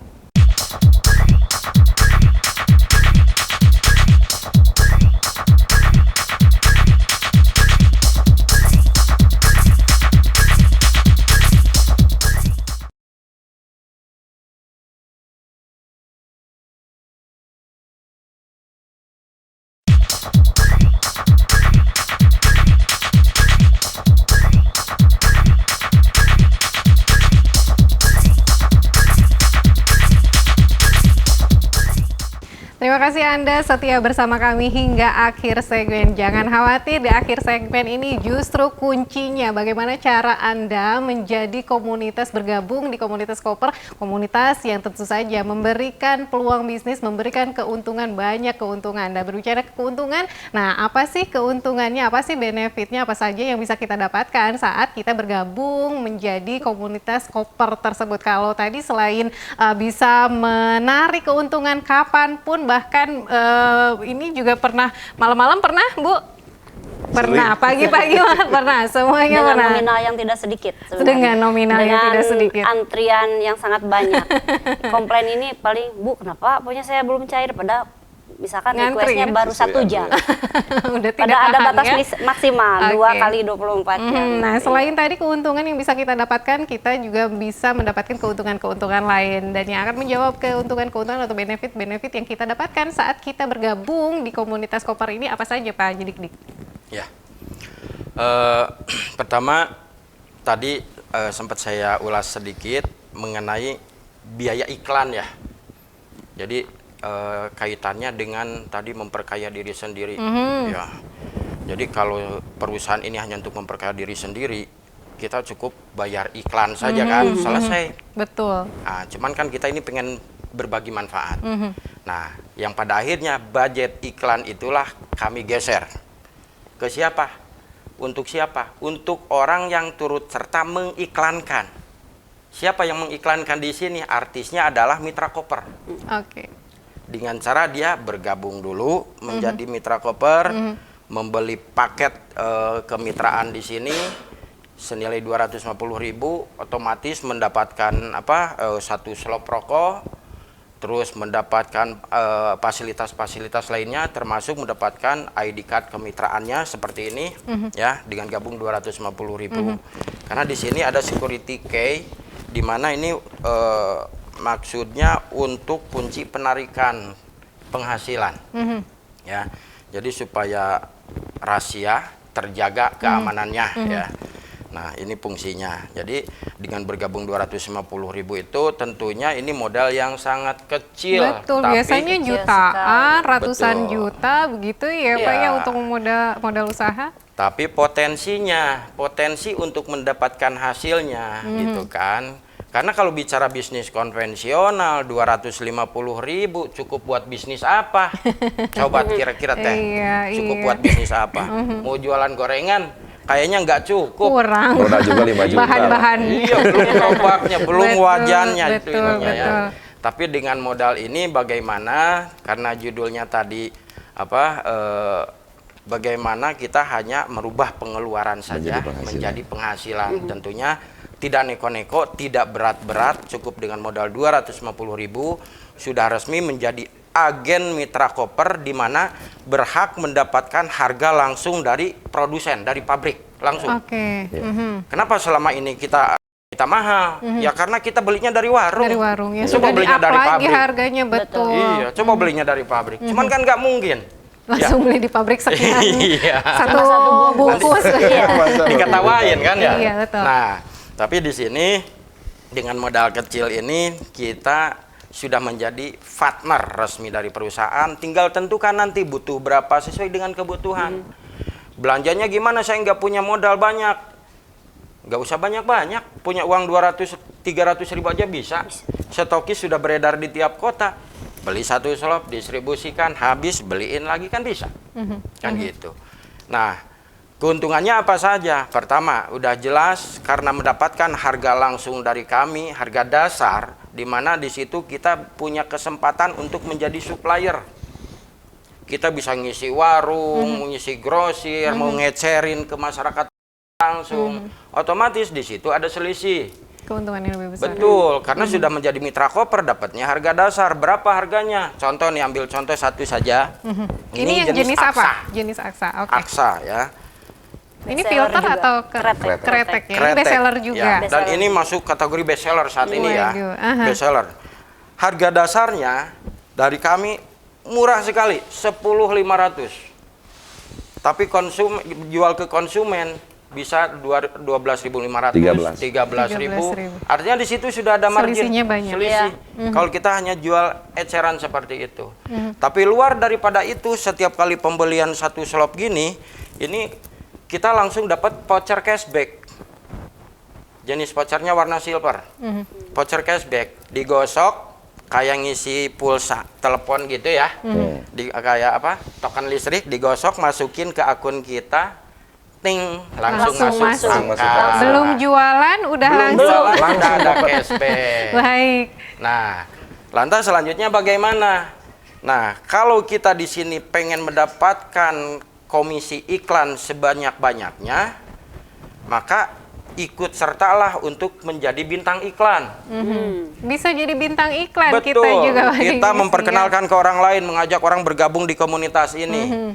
Terima kasih Anda setia bersama kami hingga akhir segmen. Jangan khawatir, di akhir segmen ini justru kuncinya bagaimana cara Anda menjadi komunitas, bergabung di komunitas koper, komunitas yang tentu saja memberikan peluang bisnis, memberikan keuntungan, banyak keuntungan. Dan berbicara keuntungan, nah apa sih keuntungannya, apa sih benefitnya, apa saja yang bisa kita dapatkan saat kita bergabung menjadi komunitas koper tersebut. Kalau tadi selain bisa menarik keuntungan kapanpun, bahkan ini juga pernah malam-malam pernah Bu? Pernah, pagi-pagi pernah, semuanya Dengan pernah. nominal yang tidak sedikit sebenarnya. Dengan nominal yang tidak sedikit. Antrian yang sangat banyak. Komplain ini paling, Bu kenapa punya saya belum cair, padahal misalkan Ngantri requestnya ya? baru 1 Sesuai jam. Udah tidak Padahal ada tahan batas ya? maksimal, Oke. 2 kali 24 jam. Nah, selain tadi keuntungan yang bisa kita dapatkan, kita juga bisa mendapatkan keuntungan-keuntungan lain. Dan yang akan menjawab keuntungan-keuntungan atau benefit-benefit yang kita dapatkan saat kita bergabung di komunitas koper ini apa saja Pak Jidik-dik? Ya. Pertama tadi sempat saya ulas sedikit mengenai biaya iklan ya. Jadi kaitannya dengan tadi memperkaya diri sendiri. Ya. Jadi kalau perusahaan ini hanya untuk memperkaya diri sendiri, kita cukup bayar iklan saja kan, selesai. Betul. Nah, cuman kan kita ini pengen berbagi manfaat. Nah, yang pada akhirnya budget iklan itulah kami geser. Ke siapa? Untuk siapa? Untuk orang yang turut serta mengiklankan. Siapa yang mengiklankan di sini? Artisnya adalah mitra koper. Oke. Dengan cara dia bergabung dulu menjadi mitra koper, membeli paket kemitraan di sini senilai 250.000, otomatis mendapatkan satu slop rokok, terus mendapatkan fasilitas-fasilitas lainnya, termasuk mendapatkan ID card kemitraannya seperti ini, ya, dengan gabung 250.000. Karena di sini ada security key, di mana ini maksudnya untuk kunci penarikan penghasilan, ya. Jadi supaya rahasia terjaga keamanannya, ya. Nah, ini fungsinya. Jadi dengan bergabung 250.000 itu tentunya ini modal yang sangat kecil. Betul, tapi biasanya kecil jutaan, ratusan Betul. juta begitu ya Pak Ya. ya untuk modal usaha. Tapi potensi untuk mendapatkan hasilnya, gitu kan. Karena kalau bicara bisnis konvensional 250.000 cukup buat bisnis apa? Coba kira-kira teh, Iya, cukup iya. buat bisnis apa? Mau jualan gorengan? Kayaknya nggak cukup. Kurang. Roda juga 5 juta. Bahan-bahannya. Iya, belum gerobaknya, belum Betul, wajannya itu betul, ininya ya. betul. Tapi dengan modal ini bagaimana? Karena judulnya tadi bagaimana kita hanya merubah pengeluaran saja menjadi penghasilan. Tentunya tidak neko-neko, tidak berat-berat, cukup dengan modal 250.000 sudah resmi menjadi agen mitra koper, di mana berhak mendapatkan harga langsung dari produsen, dari pabrik langsung. Oke. Kenapa selama ini kita mahal? Ya karena kita belinya dari warung. Dari warung ya. Coba Sudah belinya di-up dari lagi pabrik. harganya, betul. Iya, coba belinya dari pabrik. Cuman kan nggak mungkin. Langsung beli di pabrik sekian. Iya. Satu bungkus. Diketawain kan ya. Iya, betul. Nah, tapi di sini dengan modal kecil ini kita sudah menjadi partner resmi dari perusahaan. Tinggal tentukan nanti butuh berapa sesuai dengan kebutuhan. Belanjanya gimana? Saya nggak punya modal banyak. Nggak usah banyak-banyak. Punya uang 250.000 300.000 aja bisa. Stokis sudah beredar di tiap kota. Beli satu slop, distribusikan, habis beliin lagi kan bisa. Kan gitu. Nah, keuntungannya apa saja? Pertama, udah jelas karena mendapatkan harga langsung dari kami, harga dasar, di mana di situ kita punya kesempatan untuk menjadi supplier. Kita bisa ngisi warung, ngisi grosir, mau ngecerin ke masyarakat langsung. Otomatis di situ ada selisih. Keuntungannya lebih besar. Betul, karena sudah menjadi mitra koper dapatnya harga dasar. Berapa harganya? Contoh nih, ambil contoh satu saja. Ini yang jenis Aksa. apa? Jenis Aksa. Oke. Aksa ya. Ini Bestseller filter juga. atau Kretek. kretek ya? Ini Kretek. bestseller juga. Ya, dan Bestseller. ini masuk kategori bestseller saat ini ya. Waduh, aha. Bestseller. Harga dasarnya dari kami murah sekali, 10.500. Tapi jual ke konsumen bisa 12.500, 13.000. Artinya di situ sudah ada margin. Selisihnya banyak. Selisih. Kalau kita hanya jual eceran seperti itu. Tapi luar daripada itu, setiap kali pembelian satu slop gini, ini kita langsung dapat voucher cashback. Jenis vouchernya warna silver. Voucher cashback digosok kayak ngisi pulsa telepon gitu ya. Kayak apa? Token listrik digosok, masukin ke akun kita. Ting, langsung masuk. Angka. Belum jualan udah Belum langsung. jualan, udah ada cashback. Baik. Nah, lantas selanjutnya bagaimana? Nah, kalau kita di sini pengen mendapatkan komisi iklan sebanyak-banyaknya, maka ikut sertalah untuk menjadi bintang iklan. Bisa jadi bintang iklan Betul. kita juga. Kita memperkenalkan ke orang lain, mengajak orang bergabung di komunitas ini.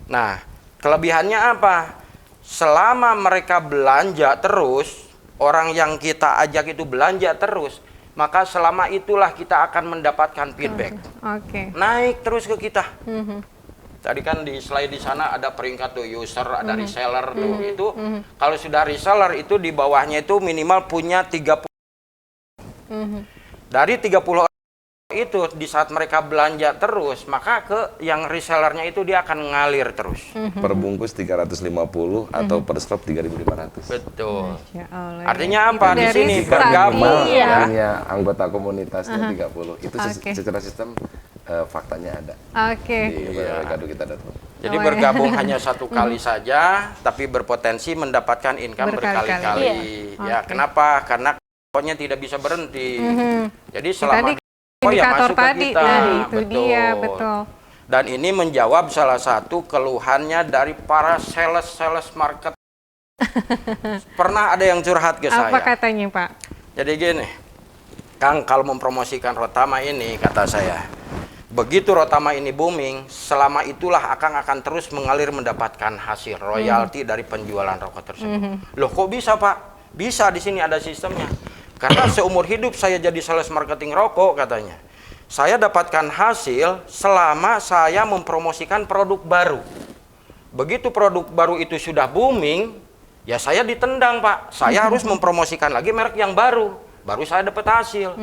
Nah, kelebihannya apa? Selama mereka belanja terus, orang yang kita ajak itu belanja terus, maka selama itulah kita akan mendapatkan feedback. Oke. Naik terus ke kita. Tadi kan di slide di sana ada peringkat tuh user, ada reseller tuh. Itu kalau sudah reseller itu di bawahnya itu minimal punya 30. Dari 30 itu di saat mereka belanja terus, maka ke yang resellernya itu dia akan ngalir terus. Per bungkus 350 atau per slop 3.500. Betul. Ya Allah. Artinya Itu apa? Di dari sini start. bergabung Iya. ya. Punya anggota komunitasnya 30. Itu Oke. secara sistem faktanya ada Oke. di www.gaduhkita.com. Jadi Oh, ya. bergabung hanya satu kali saja, tapi berpotensi mendapatkan income Berkali-kali. berkali-kali. Iya. Ya, Oke. kenapa? Karena pokoknya tidak bisa berhenti. Jadi Tadi selama indikator masuk ke tadi. kita. Nah, itu dia, betul. Dan ini menjawab salah satu keluhannya dari para sales market. Pernah ada yang curhat ke Apa saya. katanya, Pak? Jadi gini, Kang, kalau mempromosikan Rotama ini, kata saya, begitu Rotama ini booming, selama itulah akan terus mengalir mendapatkan hasil royalti dari penjualan rokok tersebut. Loh, kok bisa, Pak? Bisa, di sini ada sistemnya. Karena seumur hidup saya jadi sales marketing rokok, katanya. Saya dapatkan hasil selama saya mempromosikan produk baru. Begitu produk baru itu sudah booming, ya saya ditendang, Pak. Saya harus mempromosikan lagi merek yang baru. Baru saya dapat hasil.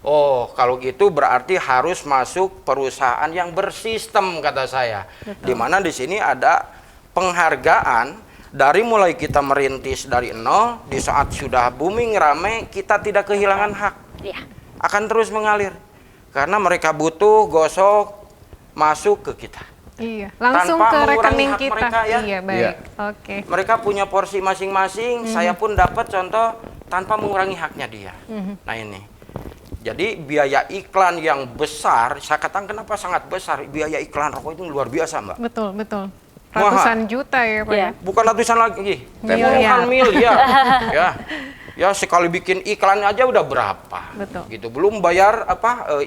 Oh, kalau gitu berarti harus masuk perusahaan yang bersistem, kata saya. Di mana di sini ada penghargaan dari mulai kita merintis dari nol, di saat sudah booming rame, kita tidak kehilangan hak. Iya. Akan terus mengalir. Karena mereka butuh gosok masuk ke kita. Iya, langsung Tanpa ke mengurangi rekening hak kita. mereka, ya. Iya, baik. Iya. Oke. Mereka punya porsi masing-masing, saya pun dapat contoh tanpa mengurangi haknya dia. Nah ini. Jadi biaya iklan yang besar, saya katakan kenapa sangat besar, biaya iklan rokok itu luar biasa, Mbak. Betul, betul. Ratusan juta ya, Pak. Iya. Ya? Bukan ratusan lagi, Miliar. puluhan miliar. Ya sekali bikin iklan aja udah berapa? Betul. Gitu, belum bayar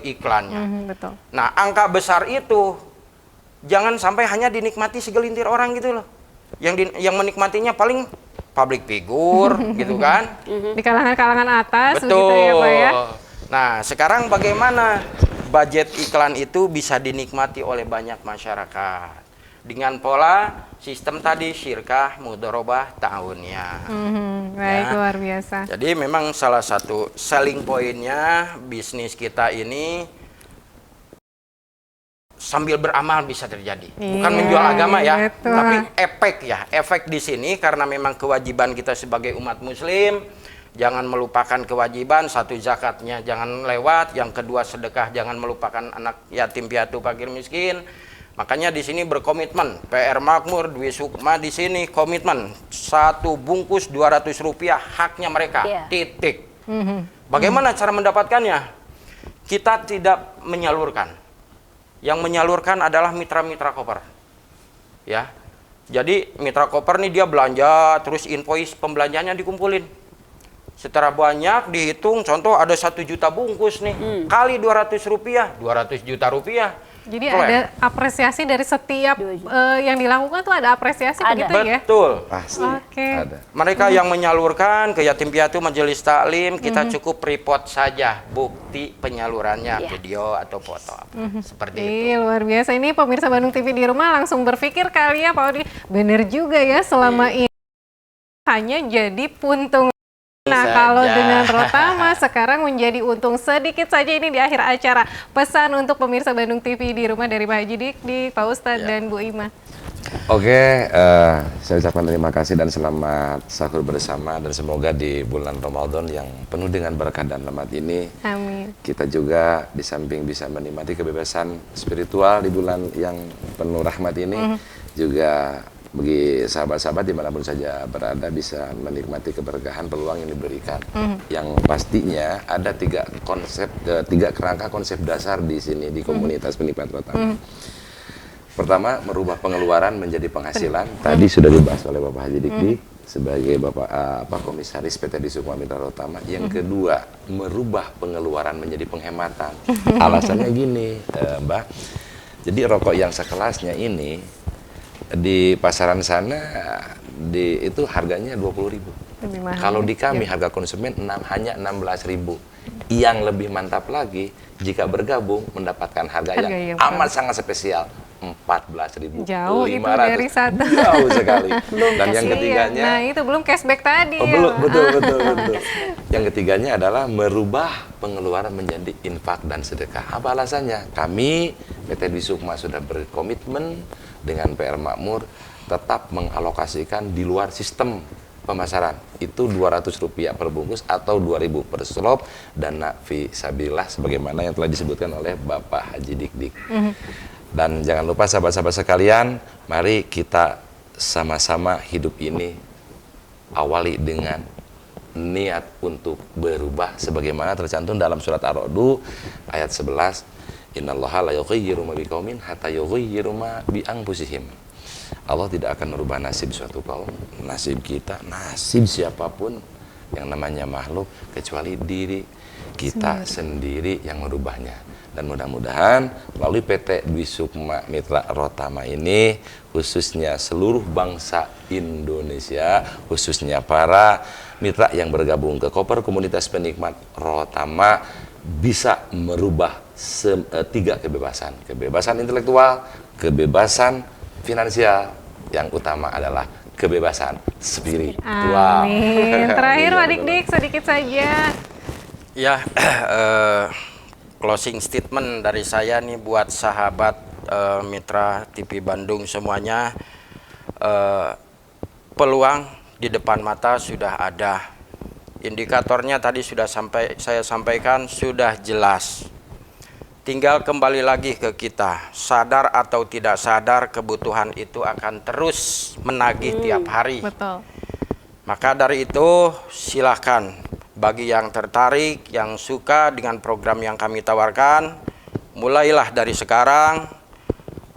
iklannya. Betul. Nah, angka besar itu jangan sampai hanya dinikmati segelintir orang gitu loh. Yang menikmatinya paling public figure gitu kan. Di kalangan-kalangan atas Betul. begitu ya, Pak ya. Nah, sekarang bagaimana budget iklan itu bisa dinikmati oleh banyak masyarakat? Dengan pola sistem tadi syirkah mudharabah tahunnya. Baik, Ya. luar biasa. Jadi memang salah satu selling point-nya bisnis kita ini sambil beramal bisa terjadi. Bukan Iya, menjual agama ya, betul. tapi efek ya. Efek di sini karena memang kewajiban kita sebagai umat muslim. jangan melupakan kewajiban, satu zakatnya jangan lewat, yang kedua sedekah jangan melupakan anak yatim piatu fakir miskin. Makanya di sini berkomitmen, PR Makmur Dwi Sukma di sini komitmen 1 bungkus Rp200 haknya mereka, titik. Bagaimana cara mendapatkannya? Kita tidak menyalurkan. Yang menyalurkan adalah mitra-mitra koper. Ya. Jadi mitra koper nih dia belanja, terus invoice pembelanjaannya dikumpulin. Setelah banyak dihitung, contoh ada 1 juta bungkus nih, kali Rp200, 200 juta rupiah. Jadi ada apresiasi dari setiap yang dilakukan tuh ada apresiasi begitu ya? Betul. Pasti ada. Mereka yang menyalurkan ke yatim piatu majelis taklim, kita cukup report saja bukti penyalurannya, video atau foto. Seperti itu. Luar biasa. Ini pemirsa Bandung TV di rumah langsung berpikir kali ya Pak Odi, bener juga ya selama ini hanya jadi puntung. Nah, kalau dengan Rotama sekarang menjadi untung sedikit saja ini di akhir acara. Pesan untuk pemirsa Bandung TV di rumah dari Pak Haji Dik, Pak Ustadz dan Bu Ima. Oke, saya ucapkan terima kasih dan selamat sahur bersama, dan semoga di bulan Ramadan yang penuh dengan berkah dan rahmat ini, amin, kita juga di samping bisa menikmati kebebasan spiritual di bulan yang penuh rahmat ini, juga bagi sahabat-sahabat dimanapun saja berada bisa menikmati keberkahan peluang yang diberikan. Yang pastinya ada 3 kerangka konsep dasar di sini di komunitas penikmat Rotama. Pertama, merubah pengeluaran menjadi penghasilan. Tadi sudah dibahas oleh Bapak Haji Dik sebagai Bapak Komisaris PT Dwi Sukma Mitra Rotama. Yang kedua, merubah pengeluaran menjadi penghematan. Alasannya gini, Mbak. Jadi rokok yang sekelasnya ini di pasaran sana itu harganya 20.000. Lebih mahal. Kalau di kami harga konsumen hanya 16.000. Yang lebih mantap lagi jika bergabung mendapatkan harga yang amat sangat spesial, 14.500. Jauh itu dari satu. Jauh sekali. Dan yang ketiganya, nah itu belum cashback tadi. Belum, betul. Yang ketiganya adalah merubah pengeluaran menjadi infak dan sedekah. Apa alasannya? Kami PT Dwi Sukma sudah berkomitmen dengan PR Makmur tetap mengalokasikan di luar sistem pemasaran. Itu Rp200 per bungkus atau Rp2.000 per slop, dana fisabilillah sebagaimana yang telah disebutkan oleh Bapak Haji Dik. Dan jangan lupa sahabat-sahabat sekalian, mari kita sama-sama hidup ini awali dengan niat untuk berubah sebagaimana tercantum dalam surat Ar-Ra'd ayat 11. Innallaha la yughayyiru ma biqaumin hatta yughayyiru ma bi anfusihim. Allah tidak akan merubah nasib suatu kaum, nasib kita, nasib siapapun yang namanya makhluk kecuali diri kita sendiri yang merubahnya. Dan mudah-mudahan melalui PT Dwi Sukma Mitra Rotama ini, khususnya seluruh bangsa Indonesia, khususnya para mitra yang bergabung ke Koper Komunitas Penikmat Rotama, bisa merubah 3 kebebasan. Kebebasan intelektual, kebebasan finansial, yang utama adalah kebebasan spiritual. Amin. Terakhir Pak Dik, sedikit saja. Ya, closing statement dari saya nih buat sahabat mitra TV Bandung semuanya. Peluang di depan mata sudah ada. Indikatornya tadi sudah saya sampaikan sudah jelas. Tinggal kembali lagi ke kita, sadar atau tidak sadar kebutuhan itu akan terus menagih tiap hari. Betul. Maka dari itu silahkan bagi yang tertarik, yang suka dengan program yang kami tawarkan, mulailah dari sekarang,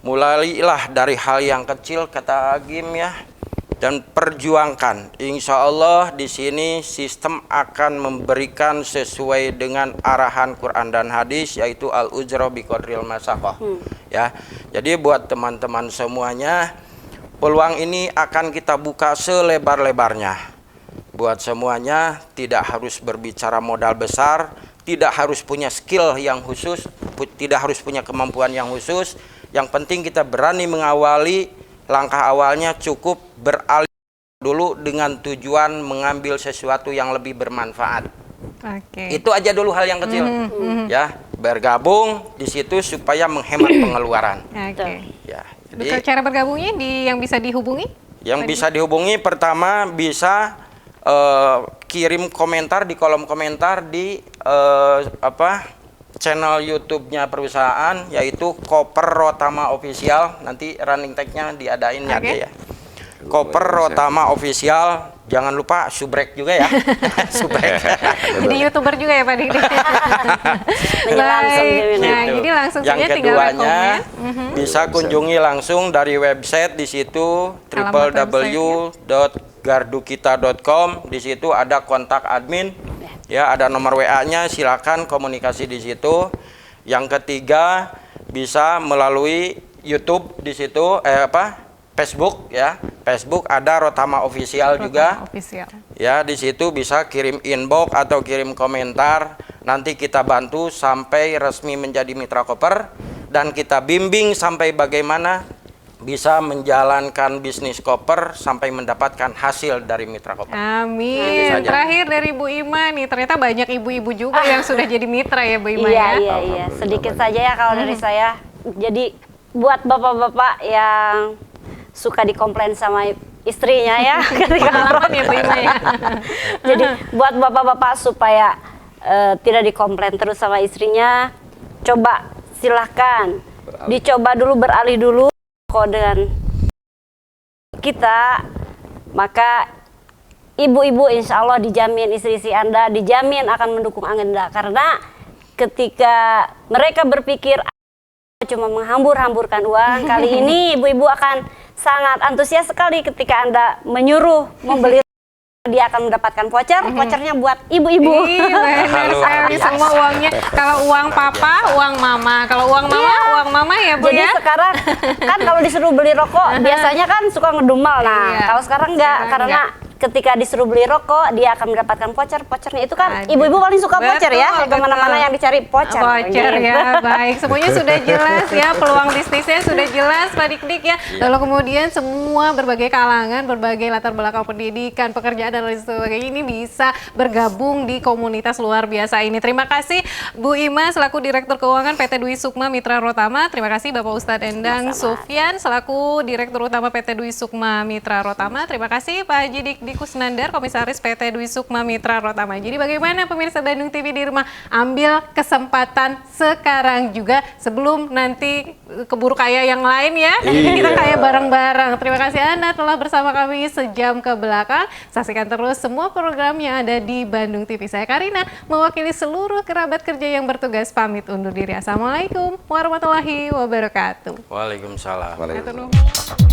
mulailah dari hal yang kecil kata Agim ya. Dan perjuangkan, insya Allah di sini sistem akan memberikan sesuai dengan arahan Quran dan hadis, yaitu al-ujra biqadril masaqah. Ya, jadi buat teman-teman semuanya, peluang ini akan kita buka selebar-lebarnya. Buat semuanya, tidak harus berbicara modal besar, tidak harus punya skill yang khusus, tidak harus punya kemampuan yang khusus. Yang penting kita berani mengawali. Langkah awalnya cukup beralih dulu dengan tujuan mengambil sesuatu yang lebih bermanfaat. Itu aja dulu hal yang kecil. Ya, bergabung di situ supaya menghemat pengeluaran. Ya, jadi cara bergabungnya yang bisa dihubungi? Yang bisa dihubungi pertama bisa kirim komentar di kolom komentar di channel YouTube-nya perusahaan, yaitu Koper Rotama Official. Nanti running tag-nya diadain aja ya. Koper Rotama Official. Jangan lupa subrek juga ya. Subrek. Jadi YouTuber juga ya Pak Dik. Menyelam Nah, jadi langsung yang saja tinggal keduanya komen. bisa kunjungi langsung dari website di situ Alamat www.gardukita.com. Di situ ada kontak admin, ya ada nomor WA-nya, silakan komunikasi di situ. Yang ketiga bisa melalui YouTube di situ Facebook ya. Facebook ada Rotama Official juga. Official. Ya, di situ bisa kirim inbox atau kirim komentar. Nanti kita bantu sampai resmi menjadi mitra koper dan kita bimbing sampai bagaimana bisa menjalankan bisnis koper sampai mendapatkan hasil dari mitra koper. Amin. saja. Terakhir dari Bu Ima nih, ternyata banyak ibu-ibu juga yang sudah jadi mitra ya Bu Ima Iya, ya. iya. Sedikit saja ya kalau dari saya. Jadi buat bapak-bapak yang suka dikomplain sama istrinya ya. Pengalaman ya Bu Ima ya. Jadi buat bapak-bapak supaya tidak dikomplain terus sama istrinya, coba silahkan dicoba dulu, beralih dulu kok dengan kita, maka ibu-ibu insya Allah dijamin, istri-istri Anda dijamin akan mendukung Anda, karena ketika mereka berpikir cuma menghambur-hamburkan uang, kali ini ibu-ibu akan sangat antusias sekali ketika Anda menyuruh membeli, dia akan mendapatkan voucher, vouchernya buat ibu-ibu. Benar sekali, semua uangnya. Kalau uang papa, uang mama. Kalau uang mama, uang mama ya Bu Jadi ya. sekarang kan kalau disuruh beli rokok biasanya kan suka ngedumel. Nah, Iya. kalau sekarang enggak, Sekarang karena ketika disuruh beli rokok dia akan mendapatkan voucher. Vouchernya itu kan Ada. ibu-ibu paling suka voucher ya. Betul, Kemana-mana betul. yang dicari voucher. Voucher Gitu. ya, baik. Semuanya sudah jelas ya, peluang bisnisnya sudah jelas Pak Dik ya. Lalu kemudian semua berbagai kalangan, berbagai latar belakang pendidikan, pekerjaan dan lain sebagainya ini bisa bergabung di komunitas luar biasa ini. Terima kasih Bu Ima selaku Direktur Keuangan PT Dwi Sukma Mitra Rotama. Terima kasih Bapak Ustadz Endang Sufyan selaku Direktur Utama PT Dwi Sukma Mitra Rotama. Terima kasih Pak Haji Dik Kusnandar, Komisaris PT Dwi Sukma Mitra Rotama. Jadi bagaimana pemirsa Bandung TV di rumah, ambil kesempatan sekarang juga sebelum nanti keburu kaya yang lain ya. Kita kaya bareng-bareng. Terima kasih Anda telah bersama kami sejam ke belakang. Saksikan terus semua program yang ada di Bandung TV. Saya Karina, mewakili seluruh kerabat kerja yang bertugas pamit undur diri. Assalamualaikum warahmatullahi wabarakatuh. Waalaikumsalam. Waalaikumsalam. Atur nuhun.